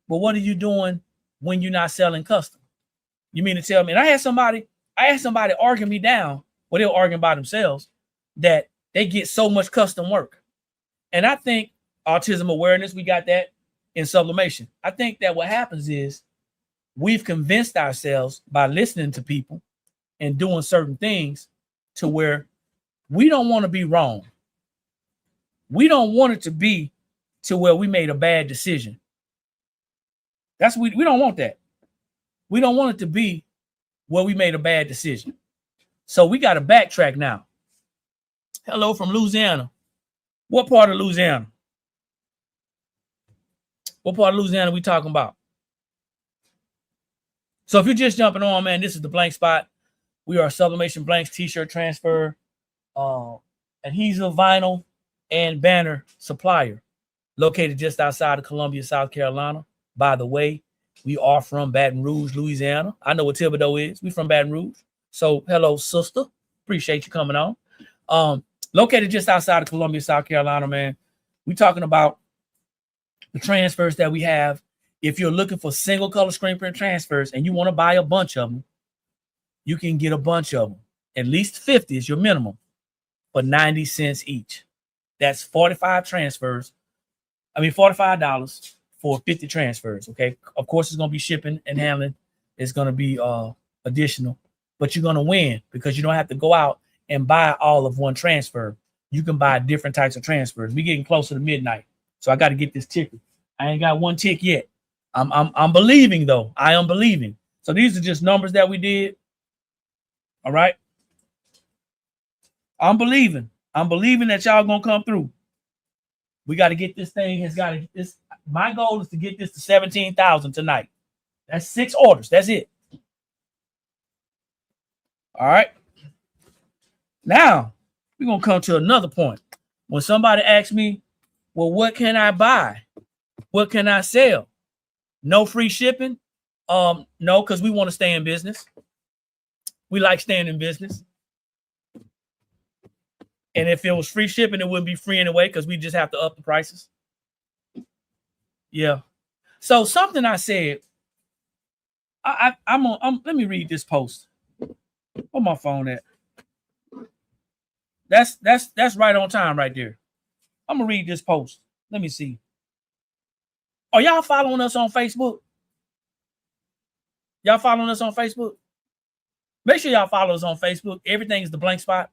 A: But what are you doing when you're not selling custom? You mean to tell me? And I had somebody arguing me down, well, they were arguing by themselves, that they get so much custom work. And I think autism awareness, we got that in sublimation. I think that what happens is we've convinced ourselves by listening to people and doing certain things to where we don't want to be wrong. We don't want it to be to where we made a bad decision. We don't want that. We don't want it to be where we made a bad decision. So we got to backtrack now. Hello from Louisiana. What part of Louisiana? What part of Louisiana are we talking about? So if you're just jumping on, man, this is the Blank Spot. We are a Sublimation Blanks t-shirt transfer, adhesive, vinyl, and banner supplier located just outside of Columbia, South Carolina. By the way, we are from Baton Rouge, Louisiana. I know what Thibodeau is. We from Baton Rouge. So hello, sister. Appreciate you coming on. Located just outside of Columbia, South Carolina, man. We talking about the transfers that we have. If you're looking for single color screen print transfers and you want to buy a bunch of them, you can get a bunch of them. At least 50 is your minimum for 90 cents each. That's 45 transfers. I mean, $45 for 50 transfers, okay? Of course, it's going to be shipping and handling. It's going to be additional, but you're going to win because you don't have to go out and buy all of one transfer. You can buy different types of transfers. We're getting closer to midnight, so I got to get this ticket. I ain't got one tick yet. I'm believing, though. I am believing. So these are just numbers that we did. All right. I'm believing that y'all gonna come through. We got to get this thing. My goal is to get this to 17,000 tonight. That's 6 orders. That's it. All right. Now we're gonna come to another point. When somebody asks me, well, what can I buy? What can I sell? No free shipping. No, because we want to stay in business. We like staying in business. And if it was free shipping, it wouldn't be free anyway because we just have to up the prices. Yeah. So something I said, let me read this post. Where my phone at? That's right on time right there. I'm gonna read this post. Let me see. Are y'all following us on Facebook? Y'all following us on Facebook? Make sure y'all follow us on Facebook. Everything is the Blank Spot.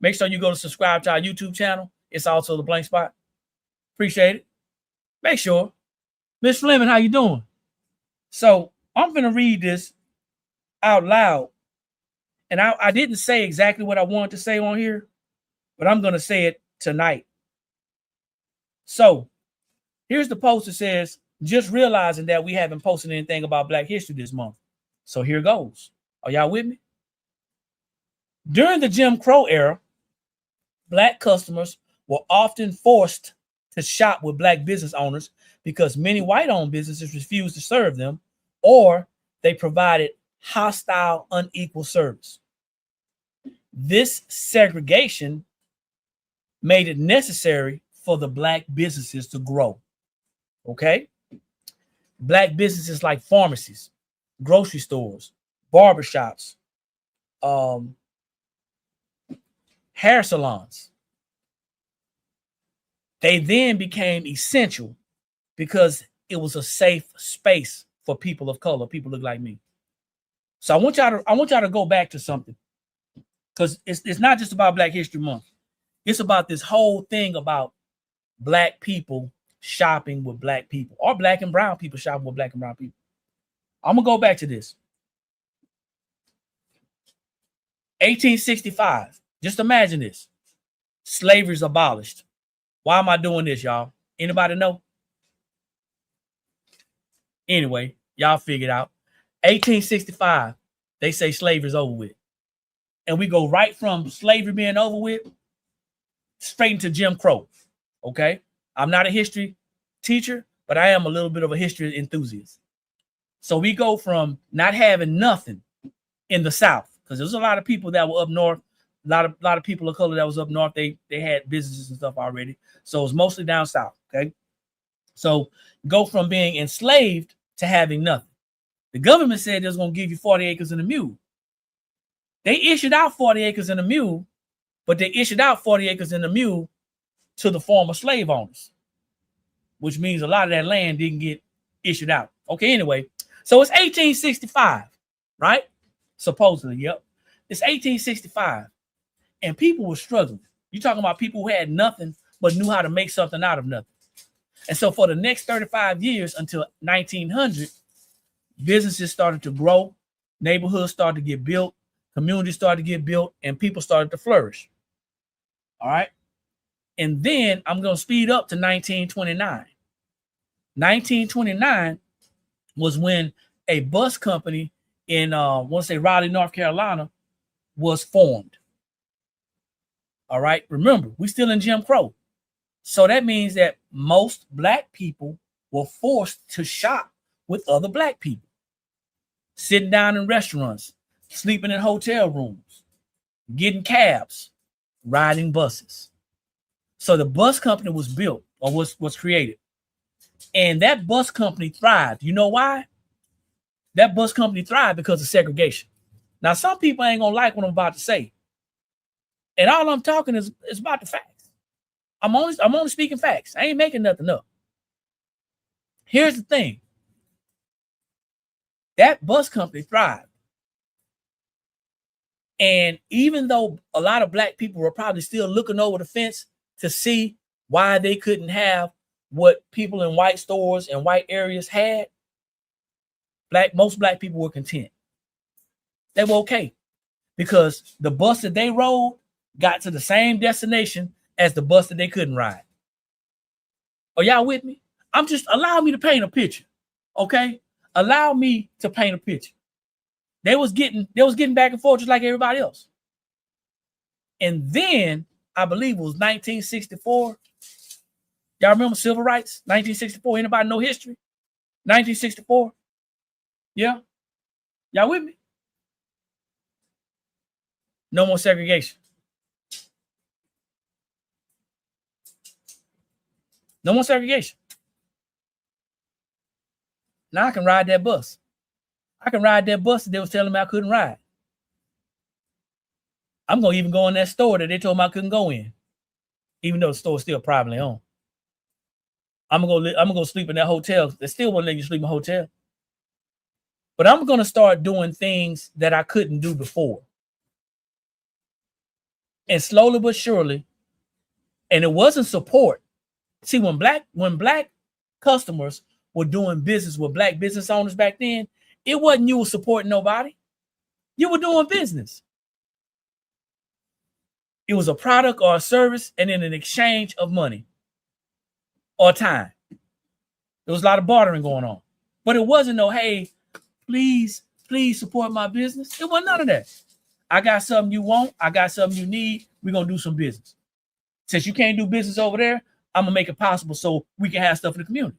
A: Make sure you go to subscribe to our YouTube channel. It's also the Blank Spot. Appreciate it. Make sure. Miss Fleming, how you doing? So I'm going to read this out loud. And I didn't say exactly what I wanted to say on here, but I'm going to say it tonight. So here's the post that says, just realizing that we haven't posted anything about Black History this month. So here goes. Are y'all with me? During the Jim Crow era, Black customers were often forced to shop with Black business owners because many white-owned businesses refused to serve them, or they provided hostile, unequal service. This segregation made it necessary for the Black businesses to grow. Okay? Black businesses like pharmacies, grocery stores, barbershops, hair salons. They then became essential because it was a safe space for people of color, people look like me. So I want y'all to go back to something, because it's not just about Black History Month. It's about this whole thing about Black people shopping with Black people, or Black and brown people shopping with Black and brown people. I'm gonna go back to this. 1865. Just imagine this. Slavery's abolished. Why am I doing this, y'all? Anybody know? Anyway, y'all figure it out. 1865, they say slavery's over with. And we go right from slavery being over with straight into Jim Crow. Okay? I'm not a history teacher, but I am a little bit of a history enthusiast. So we go from not having nothing in the South, because there's a lot of people that were up north A lot of people of color that was up north, they had businesses and stuff already. So it's mostly down south. Okay. So go from being enslaved to having nothing. The government said they was going to give you 40 acres and a mule. They issued out 40 acres and a mule, but they issued out 40 acres and a mule to the former slave owners, which means a lot of that land didn't get issued out. Okay, anyway, so it's 1865, right? Supposedly, yep. It's 1865, and people were struggling. You're talking about people who had nothing but knew how to make something out of nothing. And so for the next 35 years until 1900, businesses started to grow, neighborhoods started to get built, communities started to get built, and people started to flourish. All right. And then I'm going to speed up to 1929. 1929 was when a bus company in, let's say Raleigh, North Carolina, was formed. All right. Remember, we're still in Jim Crow. So that means that most black people were forced to shop with other black people, sitting down in restaurants, sleeping in hotel rooms, getting cabs, riding buses. So the bus company was built, or was created. And that bus company thrived. You know why? That bus company thrived because of segregation. Now, some people ain't gonna like what I'm about to say. And all I'm talking is about the facts. I'm only speaking facts. I ain't making nothing up. Here's the thing. That bus company thrived. And even though a lot of black people were probably still looking over the fence to see why they couldn't have what people in white stores and white areas had, most black people were content. They were okay because the bus that they rode got to the same destination as the bus that they couldn't ride. Are y'all with me? Allow me to paint a picture. Okay? Allow me to paint a picture. They was getting back and forth just like everybody else. And then I believe it was 1964. Y'all remember civil rights? 1964. Anybody know history? 1964. Yeah. Y'all with me? No more segregation. No more segregation. Now I can ride that bus. I can ride that bus that they was telling me I couldn't ride. I'm going to even go in that store that they told me I couldn't go in, even though the store is still privately owned. I'm going to go sleep in that hotel. They still won't let you sleep in a hotel. But I'm going to start doing things that I couldn't do before. And slowly but surely, and it wasn't support. See, when black customers were doing business with black business owners back then, it wasn't you were supporting nobody. You were doing business. It was a product or a service, and in an exchange of money or time. There was a lot of bartering going on. But it wasn't no, hey, please support my business. It wasn't none of that. I got something you want. I got something you need. We're going to do some business. Since you can't do business over there, I'm going to make it possible so we can have stuff in the community.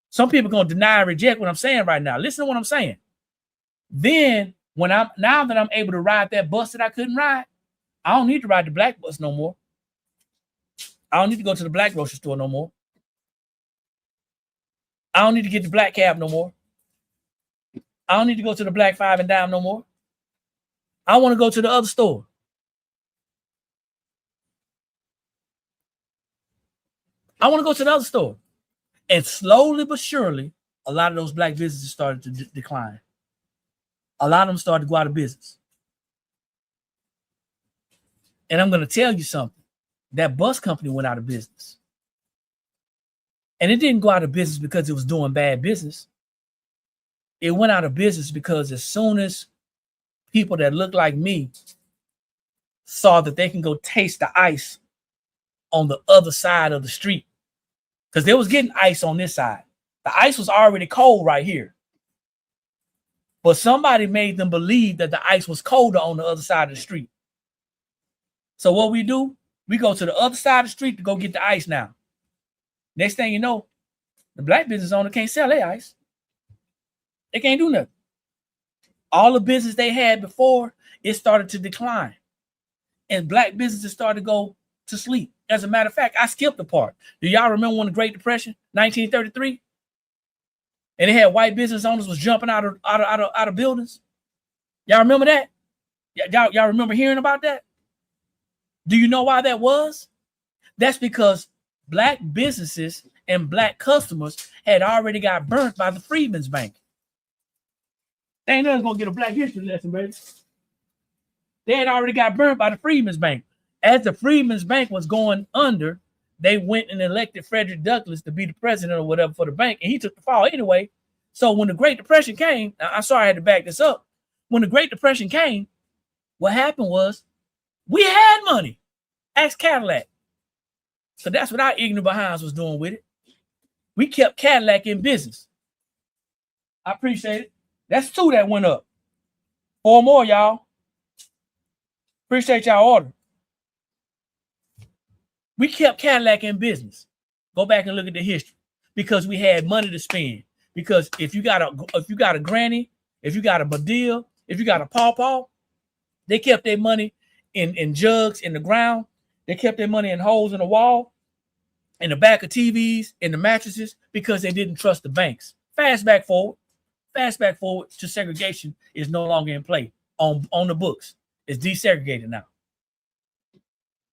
A: Some people are going to deny and reject what I'm saying right now. Listen to what I'm saying. Then, now that I'm able to ride that bus that I couldn't ride, I don't need to ride the black bus no more. I don't need to go to the black grocery store no more. I don't need to get the black cab no more. I don't need to go to the black 5 and dime no more. I want to go to the other store. I want to go to the other store. And slowly but surely, a lot of those black businesses started to decline. A lot of them started to go out of business. And I'm going to tell you something. That bus company went out of business. And it didn't go out of business because it was doing bad business. It went out of business because as soon as people that look like me saw that they can go taste the ice on the other side of the street, because they was getting ice on this side. The ice was already cold right here. But somebody made them believe that the ice was colder on the other side of the street. So what we do, we go to the other side of the street to go get the ice now. Next thing you know, the black business owner can't sell their ice. They can't do nothing. All the business they had before, it started to decline. and black businesses started to go to sleep. As a matter of fact, I skipped the part. Do y'all remember when the Great Depression, 1933? And they had white business owners was jumping out of buildings. Y'all remember that? Y'all remember hearing about that? Do you know why that was? That's because black businesses and black customers had already got burnt by the Freedmen's Bank. They ain't never gonna get a black history lesson, baby. They had already got burnt by the Freedmen's Bank. As the Freedmen's Bank was going under, they went and elected Frederick Douglass to be the president or whatever for the bank, and he took the fall anyway. So when the Great Depression came, I'm sorry I had to back this up. When the Great Depression came, what happened was we had money. Ask Cadillac. So that's what our ignorant behinds was doing with it. We kept Cadillac in business. I appreciate it. That's 2 that went up. 4 more, y'all. Appreciate y'all order. We kept Cadillac in business. Go back and look at the history because we had money to spend. Because if you got a granny, if you got a Badil, if you got a pawpaw, they kept their money in jugs in the ground. They kept their money in holes in the wall, in the back of TVs, in the mattresses, because they didn't trust the banks. Fast back forward to segregation is no longer in play on the books. It's desegregated now.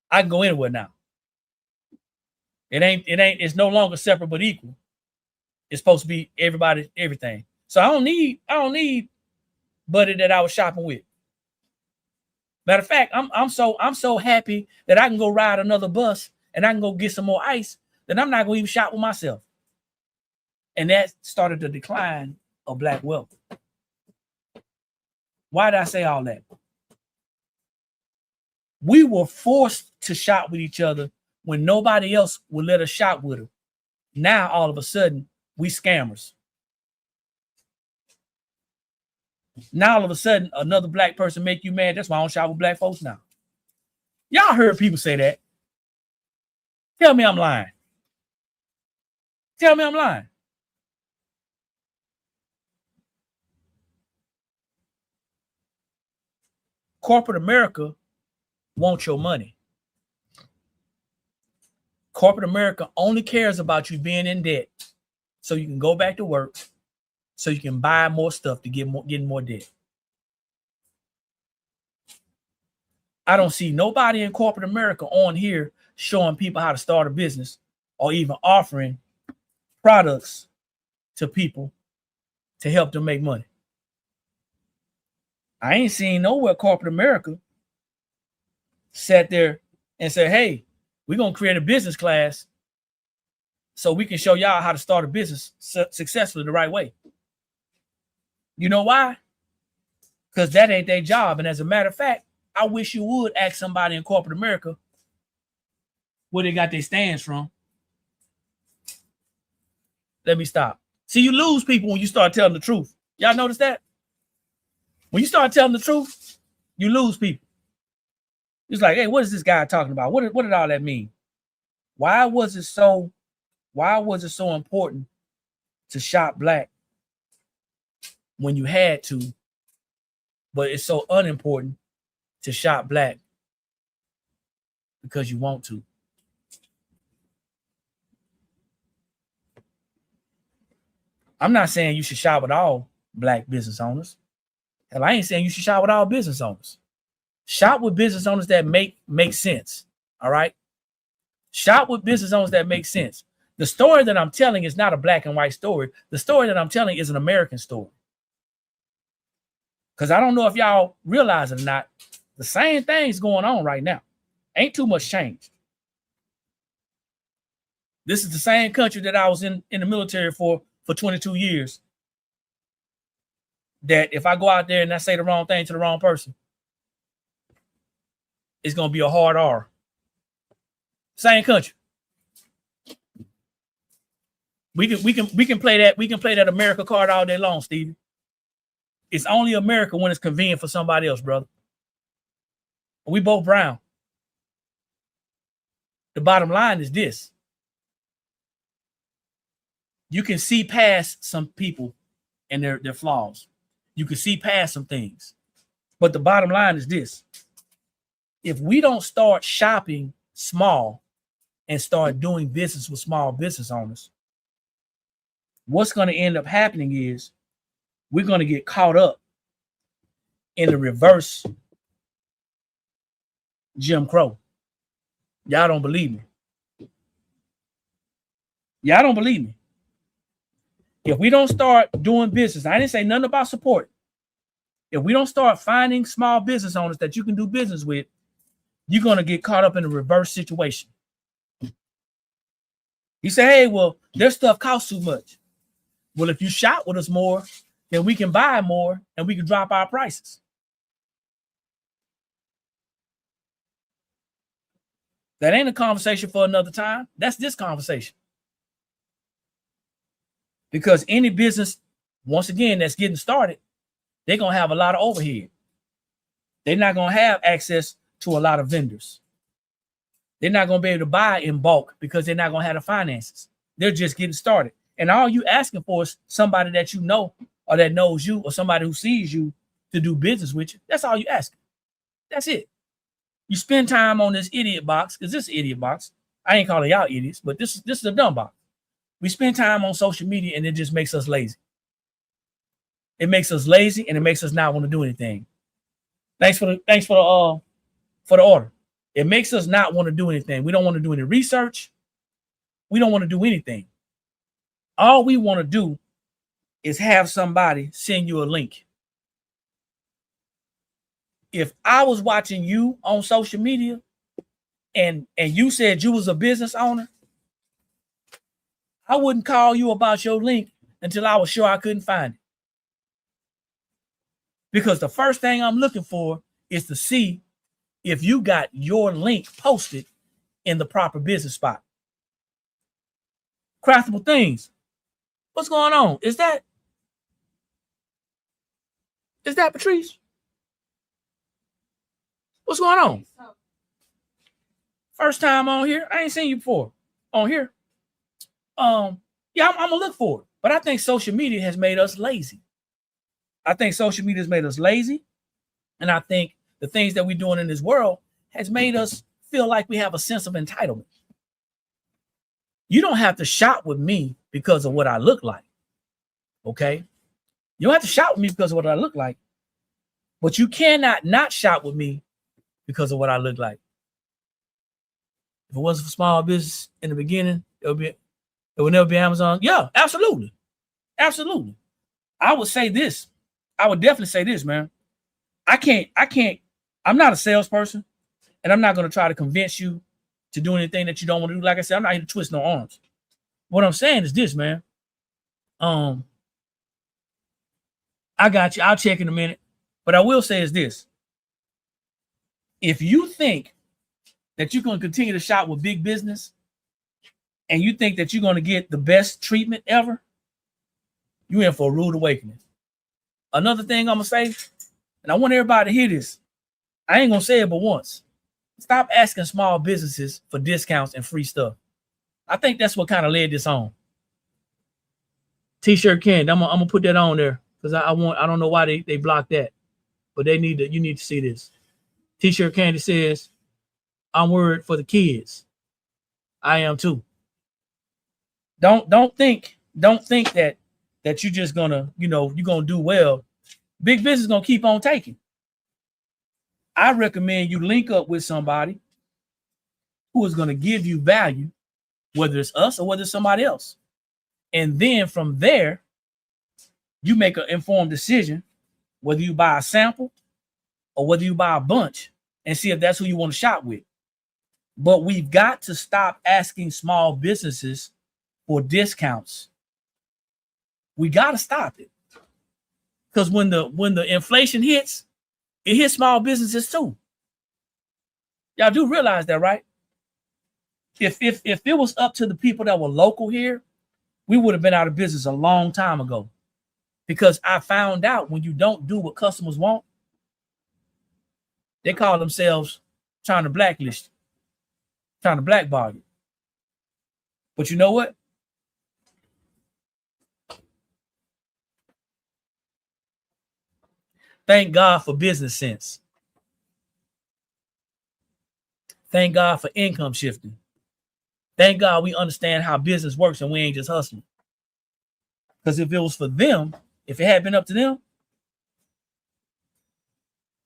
A: I can go anywhere now. It's no longer separate but equal. It's supposed to be everybody, everything. So I don't need buddy that I was shopping with. Matter of fact, I'm so happy that I can go ride another bus and I can go get some more ice that I'm not gonna even shop with myself. And that started the decline of black wealth. Why did I say all that? We were forced to shop with each other when nobody else would let us shop with them. Now, all of a sudden, we scammers. Now, all of a sudden, another black person make you mad. That's why I don't shop with black folks now. Y'all heard people say that. Tell me I'm lying. Tell me I'm lying. Corporate America wants your money. Corporate America only cares about you being in debt so you can go back to work, so you can buy more stuff to get more debt. I don't see nobody in corporate America on here showing people how to start a business or even offering products to people to help them make money. I ain't seen nowhere corporate America sat there and said, hey, we're going to create a business class so we can show y'all how to start a business successfully the right way. You know why? Because that ain't their job. And as a matter of fact, I wish you would ask somebody in corporate America where they got their stands from. Let me stop. See, you lose people when you start telling the truth. Y'all notice that? When you start telling the truth, you lose people. It's like, hey, what is this guy talking about? What did all that mean? Why was it so important to shop black when you had to, but it's so unimportant to shop black because you want to? I'm not saying you should shop with all black business owners. Hell, I ain't saying you should shop with all business owners. Shop with business owners that make sense. All right. Shop with business owners that make sense. The story that I'm telling is not a black and white story. The story that I'm telling is an American story. Because I don't know if y'all realize it or not, the same thing's going on right now. Ain't too much change. This is the same country that I was in the military for 22 years. That if I go out there and I say the wrong thing to the wrong person, it's gonna be a hard R. Same country. We can play that America card all day long, Stevie. It's only America when it's convenient for somebody else, brother. We both brown. The bottom line is this. You can see past some people and their flaws. You can see past some things. But the bottom line is this. If we don't start shopping small and start doing business with small business owners, what's going to end up happening is we're going to get caught up in the reverse Jim Crow. Y'all don't believe me. Y'all don't believe me. If we don't start doing business, I didn't say nothing about support. If we don't start finding small business owners that you can do business with, you're going to get caught up in a reverse situation. You say, hey, well, their stuff costs too much. Well, if you shop with us more, then we can buy more and we can drop our prices. That ain't a conversation for another time. That's this conversation. Because any business, once again, that's getting started, they're going to have a lot of overhead. They're not going to have access to a lot of vendors. They're not going to be able to buy in bulk because they're not going to have the finances. They're just getting started. And all you asking for is somebody that you know or that knows you or somebody who sees you to do business with you. That's all you asking. That's it. You spend time on this idiot box, because this is idiot box. I ain't calling y'all idiots, but this is a dumb box. We spend time on social media and it just makes us lazy. It makes us lazy and it makes us not want to do anything. Thanks for the order. It makes us not want to do anything. We don't want to do any research. We don't want to do anything. All we want to do is have somebody send you a link. If I was watching you on social media and you said you was a business owner, I wouldn't call you about your link until I was sure I couldn't find it. Because the first thing I'm looking for is to see if you got your link posted in the proper business spot. Craftable Things. What's going on? Is that Patrice? What's going on? First time on here. I ain't seen you before on here. Yeah, I'm gonna look for it. But I think social media has made us lazy. I think social media has made us lazy. And I think the things that we're doing in this world has made us feel like we have a sense of entitlement. You don't have to shop with me because of what I look like. Okay? You don't have to shop with me because of what I look like. But you cannot not shop with me because of what I look like. If it wasn't for small business in the beginning, it would never be Amazon. Yeah, absolutely. Absolutely. I would say this. I would definitely say this, man. I'm not a salesperson, and I'm not going to try to convince you to do anything that you don't want to do. Like I said, I'm not here to twist no arms. What I'm saying is this, man. I got you. I'll check in a minute. But I will say is this. If you think that you're going to continue to shop with big business and you think that you're going to get the best treatment ever, you're in for a rude awakening. Another thing I'm going to say, and I want everybody to hear this. I ain't going to say it but once. Stop asking small businesses for discounts and free stuff. I think that's what kind of led this on. T-shirt candy. I'm gonna put that on there because I don't know why they blocked that. But you need to see this. T-shirt candy says, I'm worried for the kids. I am too. Don't think that you're just gonna, you're gonna do well. Big business is gonna keep on taking. I recommend you link up with somebody who is gonna give you value, whether it's us or whether it's somebody else. And then from there, you make an informed decision whether you buy a sample or whether you buy a bunch and see if that's who you want to shop with. But we've got to stop asking small businesses for discounts. We got to stop it. Because when the inflation hits, it hits small businesses too. Y'all do realize that, right? If it was up to the people that were local here, we would have been out of business a long time ago. Because I found out when you don't do what customers want, they call themselves trying to blacklist, trying to blackball you. But you know what? Thank God for business sense. Thank God for income shifting. Thank God we understand how business works and we ain't just hustling. Because if it was for them, if it had been up to them,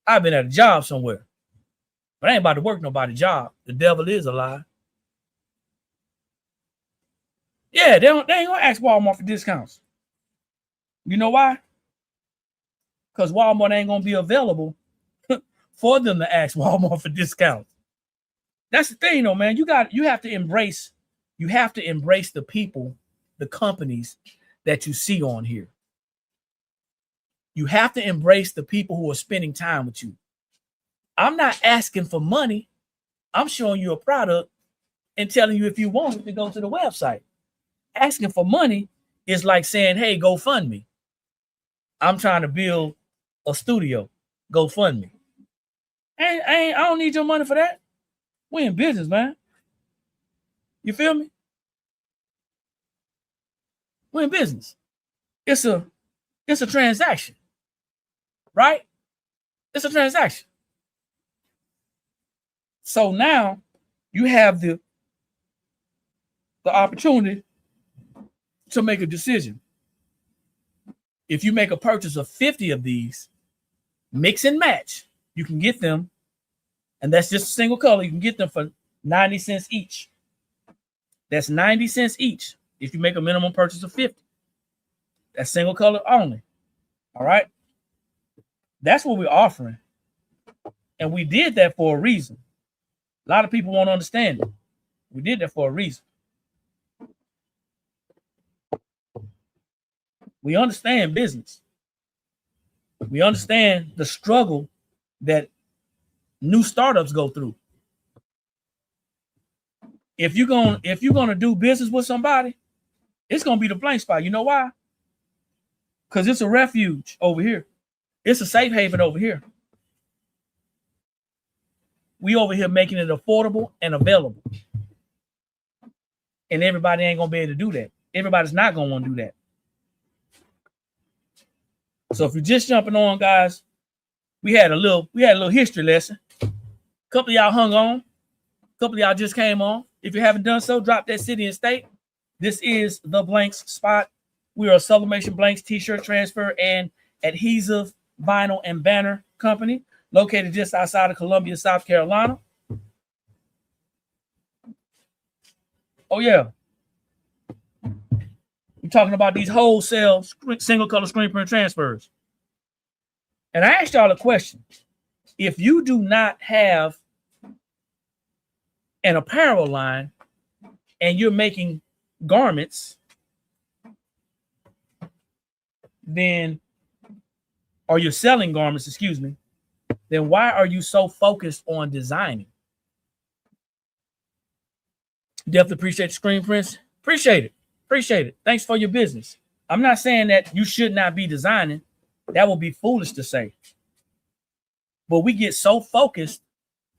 A: I've been at a job somewhere. But I ain't about to work nobody's job. The devil is a lie. Yeah, they ain't gonna ask Walmart for discounts. You know why? Because Walmart ain't gonna be available for them to ask Walmart for discounts. That's the thing, though, man. You have to embrace the people, the companies that you see on here. You have to embrace the people who are spending time with you. I'm not asking for money. I'm showing you a product and telling you if you want it to go to the website. Asking for money is like saying, hey, go fund me. I'm trying to build a studio. Go fund me. I don't need your money for that. We in business, man. You feel me? We're in business. It's a transaction, right? It's a transaction. So now you have the opportunity to make a decision. If you make a purchase of 50 of these, mix and match, you can get them, and that's just a single color. You can get them for 90 cents each. That's 90 cents each if you make a minimum purchase of 50. That's single color only. All right. That's what we're offering. And we did that for a reason. A lot of people won't understand it. We did that for a reason. We understand business. We understand the struggle that new startups go through. If you're gonna do business with somebody, it's gonna be the blank spot. You know why? Because it's a refuge over here. It's a safe haven over here. We over here making it affordable and available. And everybody ain't gonna be able to do that. Everybody's not gonna want to do that. So if you're just jumping on, guys, we had a little history lesson. A couple of y'all hung on. A couple of y'all just came on. If you haven't done so, drop that city and state. This is the Blanks spot. We are a sublimation blanks, t-shirt transfer, and adhesive vinyl and banner company located just outside of Columbia, South Carolina. Oh yeah. We're talking about these wholesale single color screen print transfers. And I asked y'all a question. If you do not have an apparel line and you're making garments, then, or you're selling garments, excuse me, then why are you so focused on designing? Definitely appreciate the screen prints. Appreciate it. Appreciate it. Thanks for your business. I'm not saying that you should not be designing. That would be foolish to say. But we get so focused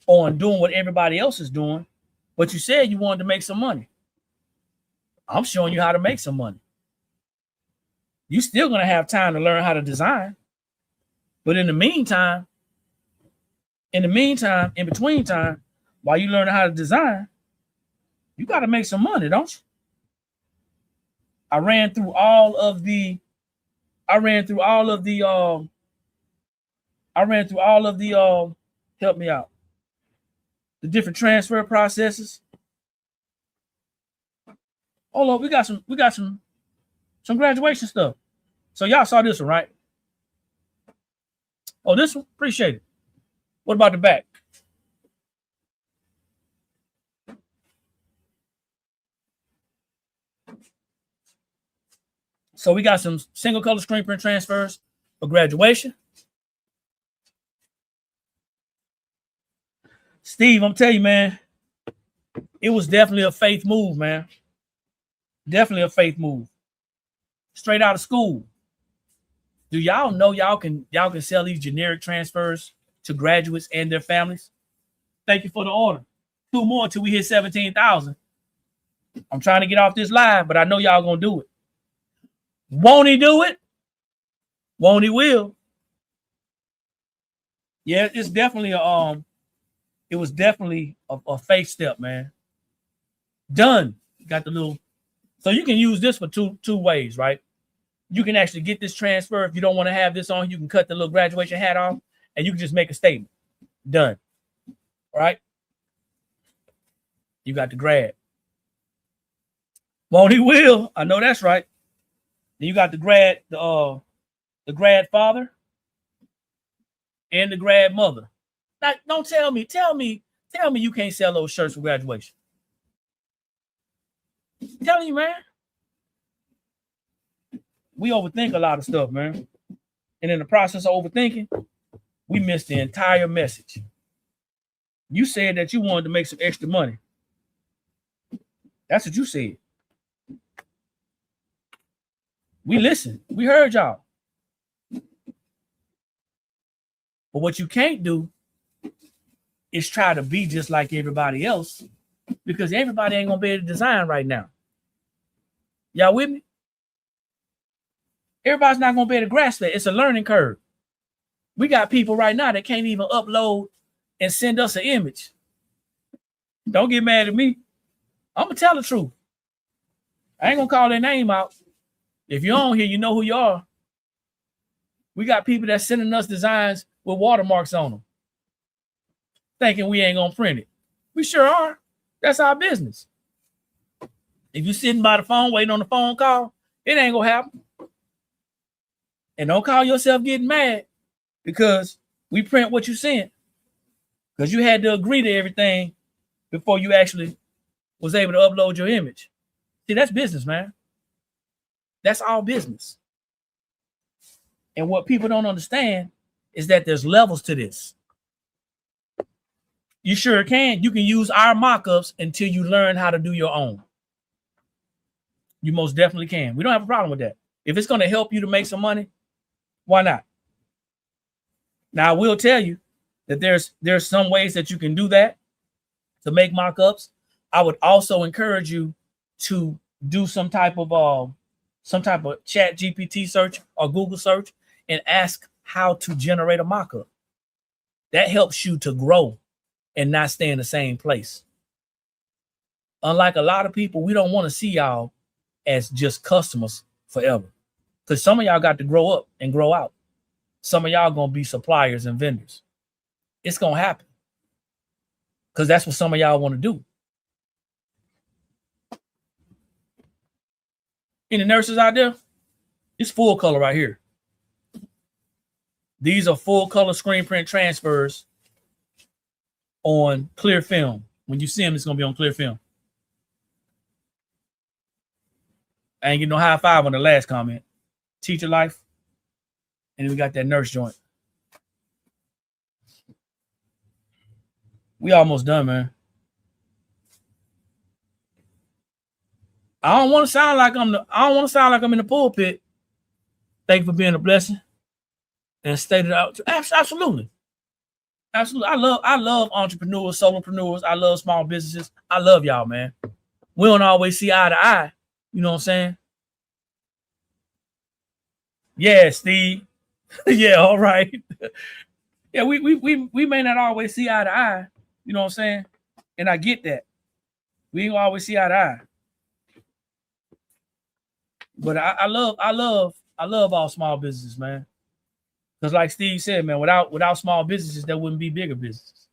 A: on doing what everybody else is doing. But you said you wanted to make some money. I'm showing you how to make some money. You're still going to have time to learn how to design. But in between time, while you learn how to design, you got to make some money, don't you? I ran through all of the help me out. The different transfer processes. Hold on, we got some graduation stuff. So y'all saw this one, right? Oh, this one? Appreciate it. What about the back? So we got some single color screen print transfers for graduation. Steve, I'm telling you, man, it was definitely a faith move, man. Definitely a faith move. Straight out of school. Do y'all know y'all can sell these generic transfers to graduates and their families? Thank you for the order. 2 more till we hit 17,000. I'm trying to get off this live, but I know y'all gonna do it. Won't he do it? Won't he will? Yeah, it's definitely a it was definitely a faith step, man. Done. Got the little, so you can use this for two ways, right? You can actually get this transfer. If you don't want to have this on, you can cut the little graduation hat off and you can just make a statement. Done. All right. You got the grad. Won't he will? I know that's right. Then you got the grad, the grad father and the grad mother. Now, don't tell me you can't sell those shirts for graduation. I'm telling you, man. We overthink a lot of stuff, man. And in the process of overthinking, we miss the entire message. You said that you wanted to make some extra money. That's what you said. We listened. We heard y'all. But what you can't do is try to be just like everybody else, because everybody ain't gonna be able to design right now. Y'all with me? Everybody's not gonna be able to grasp that. It's a learning curve. We got people right now that can't even upload and send us an image. Don't get mad at me. I'm gonna tell the truth. I ain't gonna call their name out. If you're on here, you know who you are. We got people that's sending us designs with watermarks on them, thinking we ain't gonna print it. We sure are. That's our business. If you're sitting by the phone waiting on the phone call, it ain't gonna happen. And don't call yourself getting mad because we print what you sent, because you had to agree to everything before you actually was able to upload your image. See, that's business, man. That's all business. And what people don't understand is that there's levels to this. You sure can. You can use our mock-ups until you learn how to do your own. You most definitely can. We don't have a problem with that. If it's going to help you to make some money, why not? Now, I will tell you that there's some ways that you can do that to make mock-ups. I would also encourage you to do some type of chat GPT search or Google search and ask how to generate a mock-up. That helps you to grow and not stay in the same place. Unlike a lot of people, we don't want to see y'all as just customers forever, because some of y'all got to grow up and grow out. Some of y'all gonna be suppliers and vendors. It's gonna happen because that's what some of y'all want to do. Any nurses out there? It's full color right here. These are full color screen print transfers on clear film. When you see them, it's gonna be on clear film. I ain't getting no high five on the last comment. Teacher life. And then we got that nurse joint. We almost done, man. I don't want to sound like I'm in the pulpit. Thank you for being a blessing. And stated out. Absolutely. Absolutely. I love entrepreneurs, solopreneurs. I love small businesses. I love y'all, man. We don't always see eye to eye. You know what I'm saying? Yeah, Steve. Yeah, all right. Yeah, we may not always see eye to eye. You know what I'm saying? And I get that. We ain't always see eye to eye. But I love all small businesses, man. Because like Steve said, man, without small businesses, there wouldn't be bigger businesses.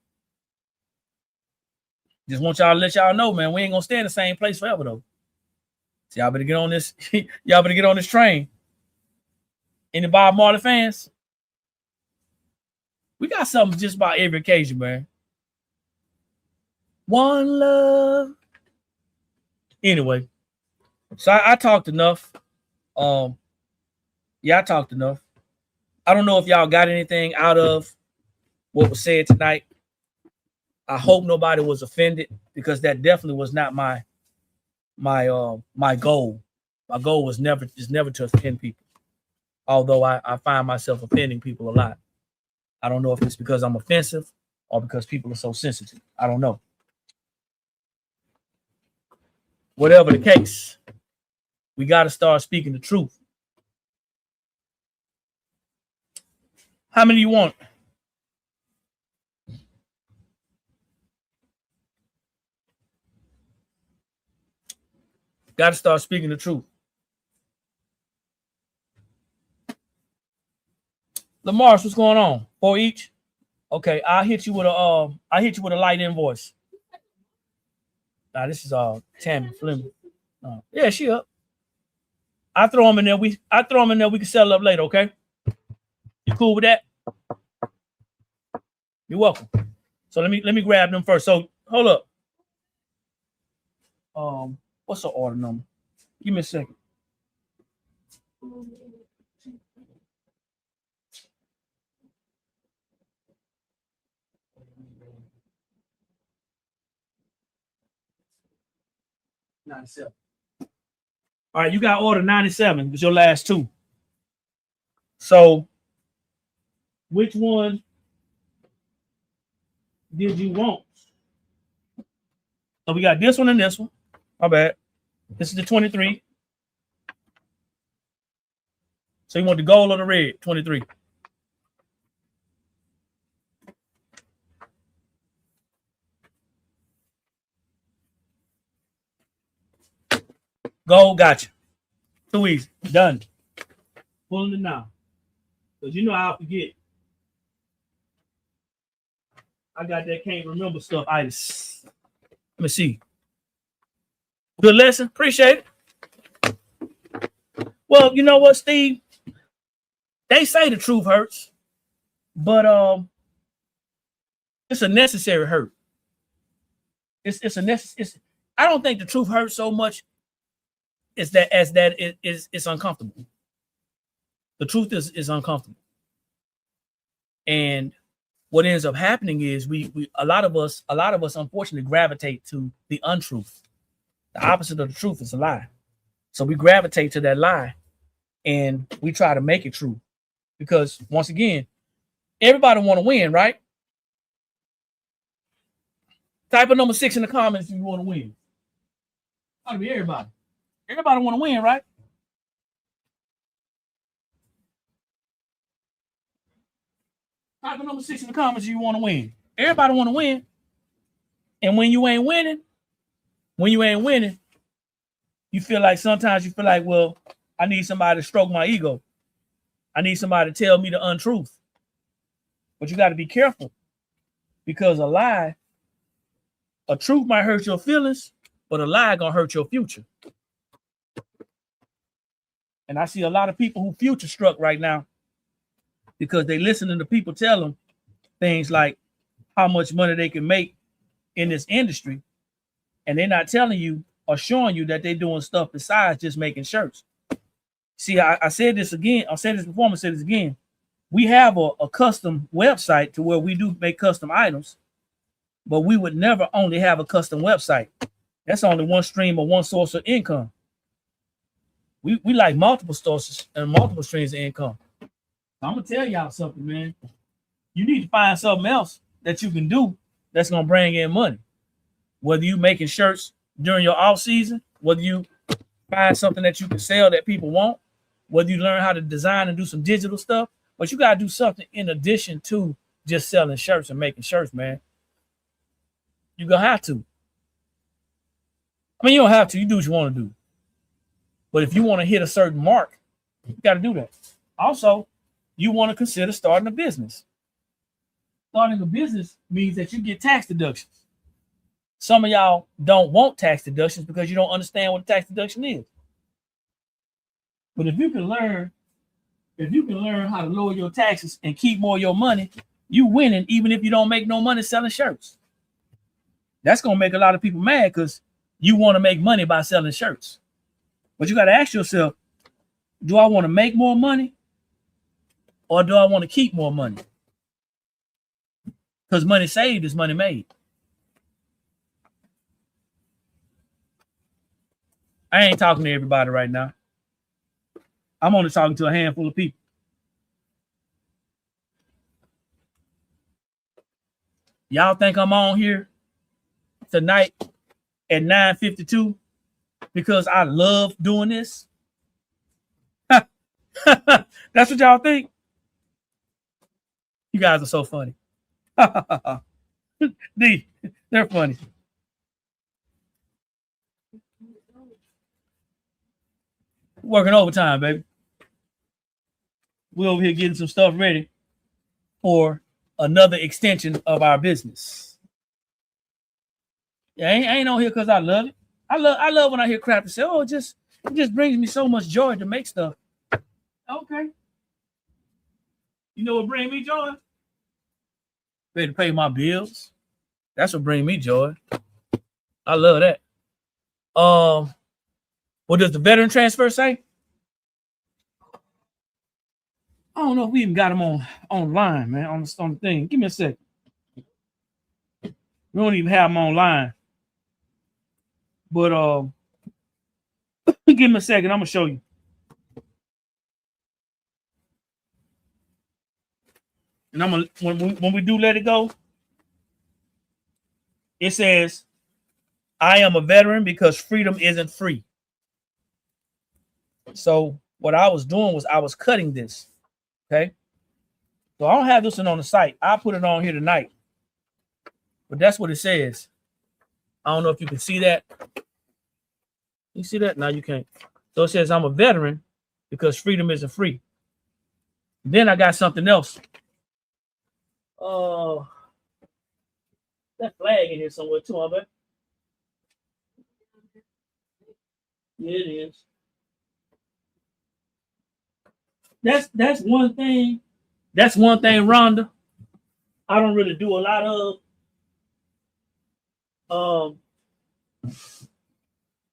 A: Just want y'all to let y'all know, man, we ain't gonna stay in the same place forever though. So y'all better get on this. Y'all better get on this train. Any Bob Marley fans? We got something just about every occasion, man. One love. Anyway, so I talked enough. Yeah, I talked enough. I don't know if y'all got anything out of what was said tonight. I hope nobody was offended, because that definitely was not my goal. My goal was never to offend people. Although I find myself offending people a lot. I don't know if it's because I'm offensive or because people are so sensitive. I don't know. Whatever the case, we got to start speaking the truth. How many you want? Got to start speaking the truth. Lamars, what's going on? 4 each? Okay, I'll hit you with a light invoice. Nah, this is Tammy Fleming. Yeah, she up. I throw them in there. We can settle up later, okay? You cool with that? You're welcome. So let me grab them first. So hold up. What's the order number? Give me a second. $97. All right, you got order 97. It's your last two. So, which one did you want? So we got this one and this one. My bad. This is the 23. So you want the gold or the red? 23. Gold, gotcha. Too easy. Done. Pulling it now. Because you know how I forget. I got that can't remember stuff. Let me see. Good lesson. Appreciate it. Well, you know what, Steve? They say the truth hurts, but it's a necessary hurt. It's a necessary. I don't think the truth hurts so much as that it's uncomfortable. The truth is uncomfortable, and what ends up happening is we a lot of us unfortunately gravitate to the untruth. The opposite of the truth is a lie. So we gravitate to that lie, and we try to make it true, because once again, everybody want to win, right? Type of number 6 in the comments if you want to win. Gotta be everybody. Everybody want to win, right? Type of number 6 in the comments if you want to win. Everybody want to win. And when you ain't winning, you feel like, well, I need somebody to stroke my ego. I need somebody to tell me the untruth. But you got to be careful, because a truth might hurt your feelings, but a lie gonna hurt your future. And I see a lot of people who future struck right now because they listening to people tell them things like how much money they can make in this industry, and they're not telling you or showing you that they're doing stuff besides just making shirts. See, I said this again. I said this before. I'm gonna say this again. We have a custom website to where we do make custom items, but we would never only have a custom website. That's only one stream or one source of income. We like multiple sources and multiple streams of income. I'm gonna tell y'all something, man. You need to find something else that you can do that's gonna bring in money. Whether you making shirts during your off season, whether you find something that you can sell that people want, whether you learn how to design and do some digital stuff, but you gotta do something in addition to just selling shirts and making shirts, man. You're gonna have to. I mean, you don't have to. You do what you want to do. But if you want to hit a certain mark, you got to do that. Also, you want to consider starting a business. Starting a business means that you get tax deductions. Some of y'all don't want tax deductions because you don't understand what a tax deduction is. But if you can learn how to lower your taxes and keep more of your money, you winning even if you don't make no money selling shirts. That's going to make a lot of people mad because you want to make money by selling shirts. But you got to ask yourself, do I want to make more money or do I want to keep more money? Because money saved is money made. I ain't talking to everybody right now. I'm only talking to a handful of people. Y'all think I'm on here tonight at 9:52 because I love doing this? That's what y'all think? You guys are so funny. They're funny. Working overtime, baby. We're over here getting some stuff ready for another extension of our business. Yeah, I ain't on here because I love it. I love when I hear crap and say, oh, it just brings me so much joy to make stuff. Okay. You know what brings me joy? Ready to pay my bills. That's what brings me joy. I love that. What does the veteran transfer say? I don't know if we even got them online, man, on the thing. Give me a second. We don't even have them online. But give me a second. I'm gonna show you. And I'm gonna when we do let it go, it says, "I am a veteran because freedom isn't free." So what I was doing was I was cutting this. Okay. So I don't have this one on the site. I'll put it on here tonight. But that's what it says. I don't know if you can see that. You see that? No, you can't. So it says I'm a veteran because freedom isn't free. Then I got something else. That flag in here somewhere too, I bet. Yeah, it is. That's one thing. That's one thing, Rhonda. I don't really do a lot of.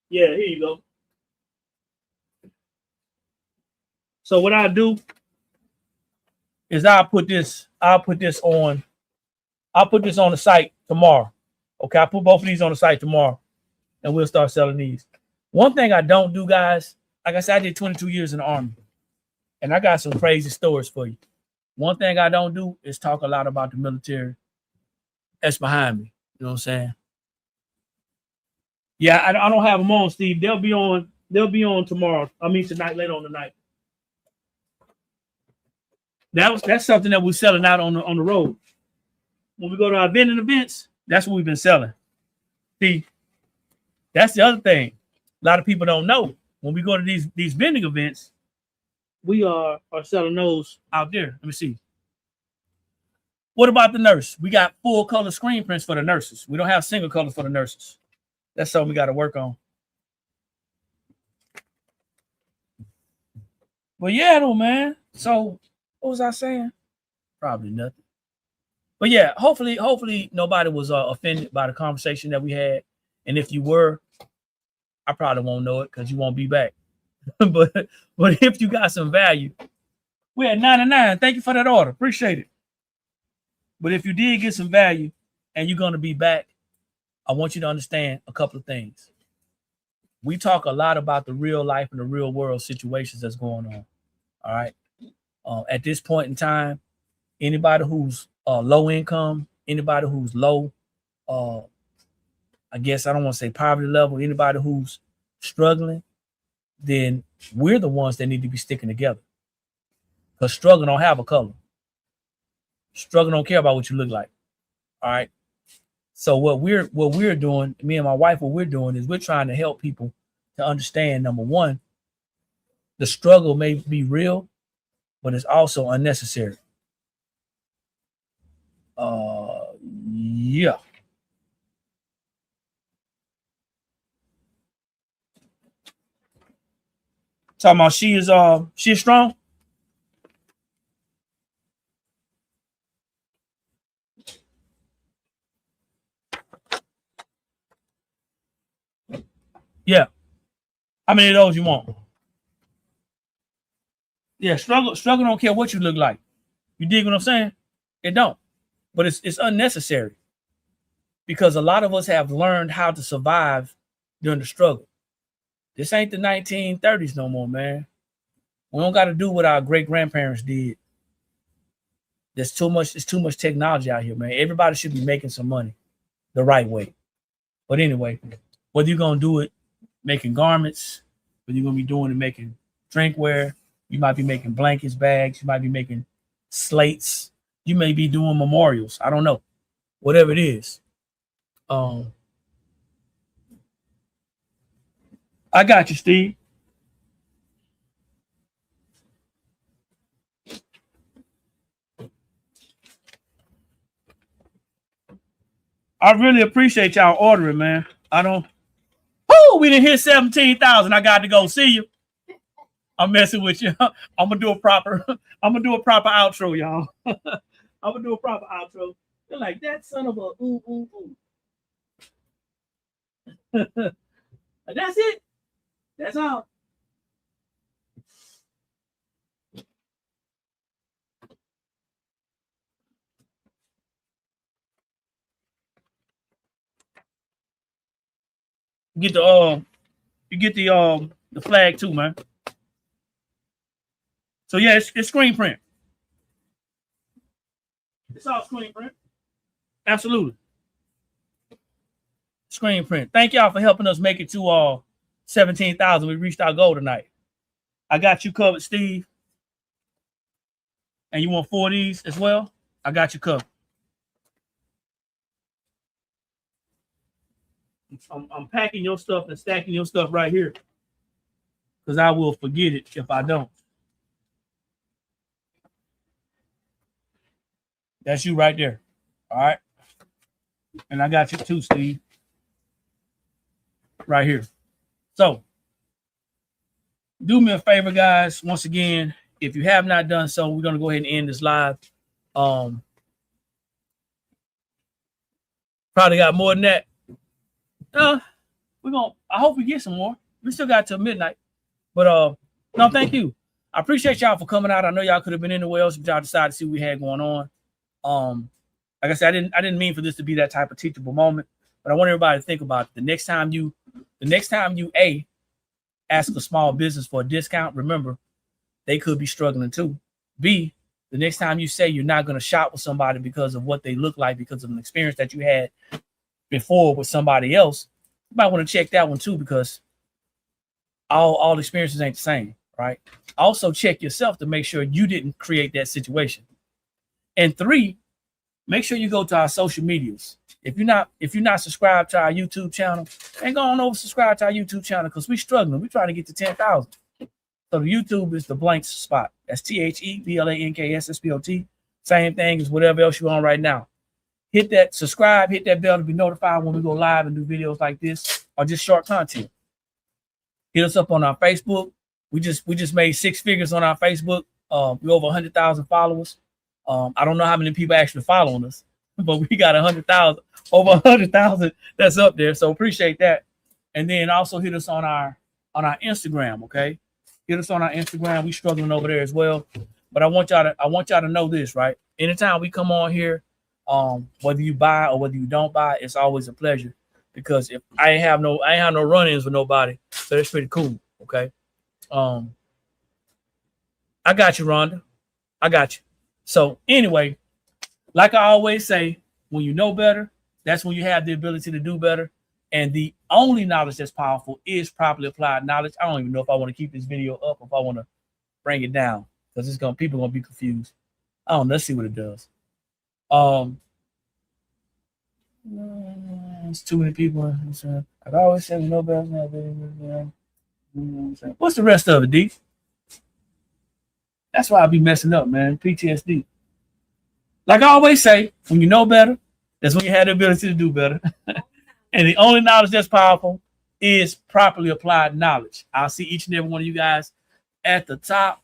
A: Yeah, here you go. So what I do is I'll put this on the site tomorrow. Okay, I'll put both of these on the site tomorrow and we'll start selling these. One thing I don't do, guys, like I said, I did 22 years in the Army and I got some crazy stories for you. One thing I don't do is talk a lot about the military that's behind me. You know what I'm saying? Yeah, I don't have them on, Steve. They'll be on tomorrow. I mean tonight, later on tonight. That's something that we're selling out on the road. When we go to our vending events, that's what we've been selling. See, that's the other thing. A lot of people don't know. When we go to these vending events, we are selling those out there. Let me see. What about the nurse? We got full color screen prints for the nurses. We don't have single color for the nurses. That's something we got to work on. But yeah, though, man. So what was I saying? Probably nothing. But yeah, hopefully nobody was offended by the conversation that we had. And if you were, I probably won't know it because you won't be back. but if you got some value, we're at 99. Thank you for that order. Appreciate it. But if you did get some value and you're going to be back, I want you to understand a couple of things. We talk a lot about the real life and the real world situations that's going on. All right. At this point in time, anybody who's low income, anybody who's low, I guess I don't want to say poverty level, anybody who's struggling, then we're the ones that need to be sticking together. Because struggle don't have a color. Struggle don't care about what you look like. All right. So what we're doing, me and my wife, what we're doing is we're trying to help people to understand, number one, the struggle may be real, but it's also unnecessary. Yeah. Talking about she is strong. Yeah. How many of those you want? Yeah, struggle don't care what you look like. You dig what I'm saying? It don't. But it's unnecessary because a lot of us have learned how to survive during the struggle. This ain't the 1930s no more, man. We don't got to do what our great grandparents did. It's too much technology out here, man. Everybody should be making some money the right way. But anyway, whether you're gonna do it making garments, whether you're gonna be doing it making drinkware, you might be making blankets, bags, you might be making slates, you may be doing memorials. I don't know. Whatever it is. I got you, Steve. I really appreciate y'all ordering, man. I don't. Oh, we didn't hit 17,000. I got to go. See you. I'm messing with you. I'm gonna do a proper. I'm gonna do a proper outro, y'all. I'm gonna do a proper outro. They're like that son of a ooh ooh ooh. That's it. That's all. Get the you get the flag too, man. So yeah, it's screen print. It's all screen print. Absolutely. Screen print. Thank y'all for helping us make it to 17,000. We reached our goal tonight. I got you covered, Steve. And you want 4 of these as well? I got you covered. I'm packing your stuff and stacking your stuff right here because I will forget it if I don't. That's you right there. All right. And I got you too, Steve. Right here. So do me a favor, guys. Once again, if you have not done so, we're going to go ahead and end this live. Probably got more than that. I hope we get some more. We still got till midnight. But no, thank you. I appreciate y'all for coming out. I know y'all could have been anywhere else, but y'all decided to see what we had going on. Like I said, I didn't mean for this to be that type of teachable moment, but I want everybody to think about it. The next time you A, ask a small business for a discount, remember, they could be struggling too. B, the next time you say you're not going to shop with somebody because of what they look like, because of an experience that you had before with somebody else, you might want to check that one too, because all experiences ain't the same, right? Also check yourself to make sure you didn't create that situation. And 3, make sure you go to our social medias. If you're not subscribed to our YouTube channel, and go on over subscribe to our YouTube channel, because we're struggling. We're trying to get to 10,000. So the YouTube is the blank spot. That's THEBLANKSSPOT. Same thing as whatever else you're on right now. Hit that subscribe, hit that bell to be notified when we go live and do videos like this or just short content. Hit us up on our Facebook. We just made 6 figures on our Facebook. We're over 100,000 followers. I don't know how many people actually following us, but we got 100,000, over 100,000 that's up there. So appreciate that. And then also hit us on our Instagram. Okay, hit us on our Instagram. We struggling over there as well. But I want y'all to know this, right? Anytime we come on here, whether you buy or whether you don't buy, it's always a pleasure, because if I ain't have no run-ins with nobody, so that's pretty cool. Okay. I got you, Rhonda. I got you. So anyway, like I always say, when you know better, that's when you have the ability to do better. And the only knowledge that's powerful is properly applied knowledge. I don't even know if I want to keep this video up or if I want to bring it down, because people are gonna be confused. I don't know. Let's see what it does. It's too many people. I've always said no better. What's the rest of it, D? That's why I be messing up, man. PTSD. Like I always say, when you know better, that's when you have the ability to do better. And the only knowledge that's powerful is properly applied knowledge. I'll see each and every one of you guys at the top,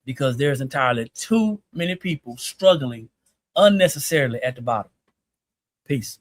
A: because there's entirely too many people struggling unnecessarily at the bottom. Peace.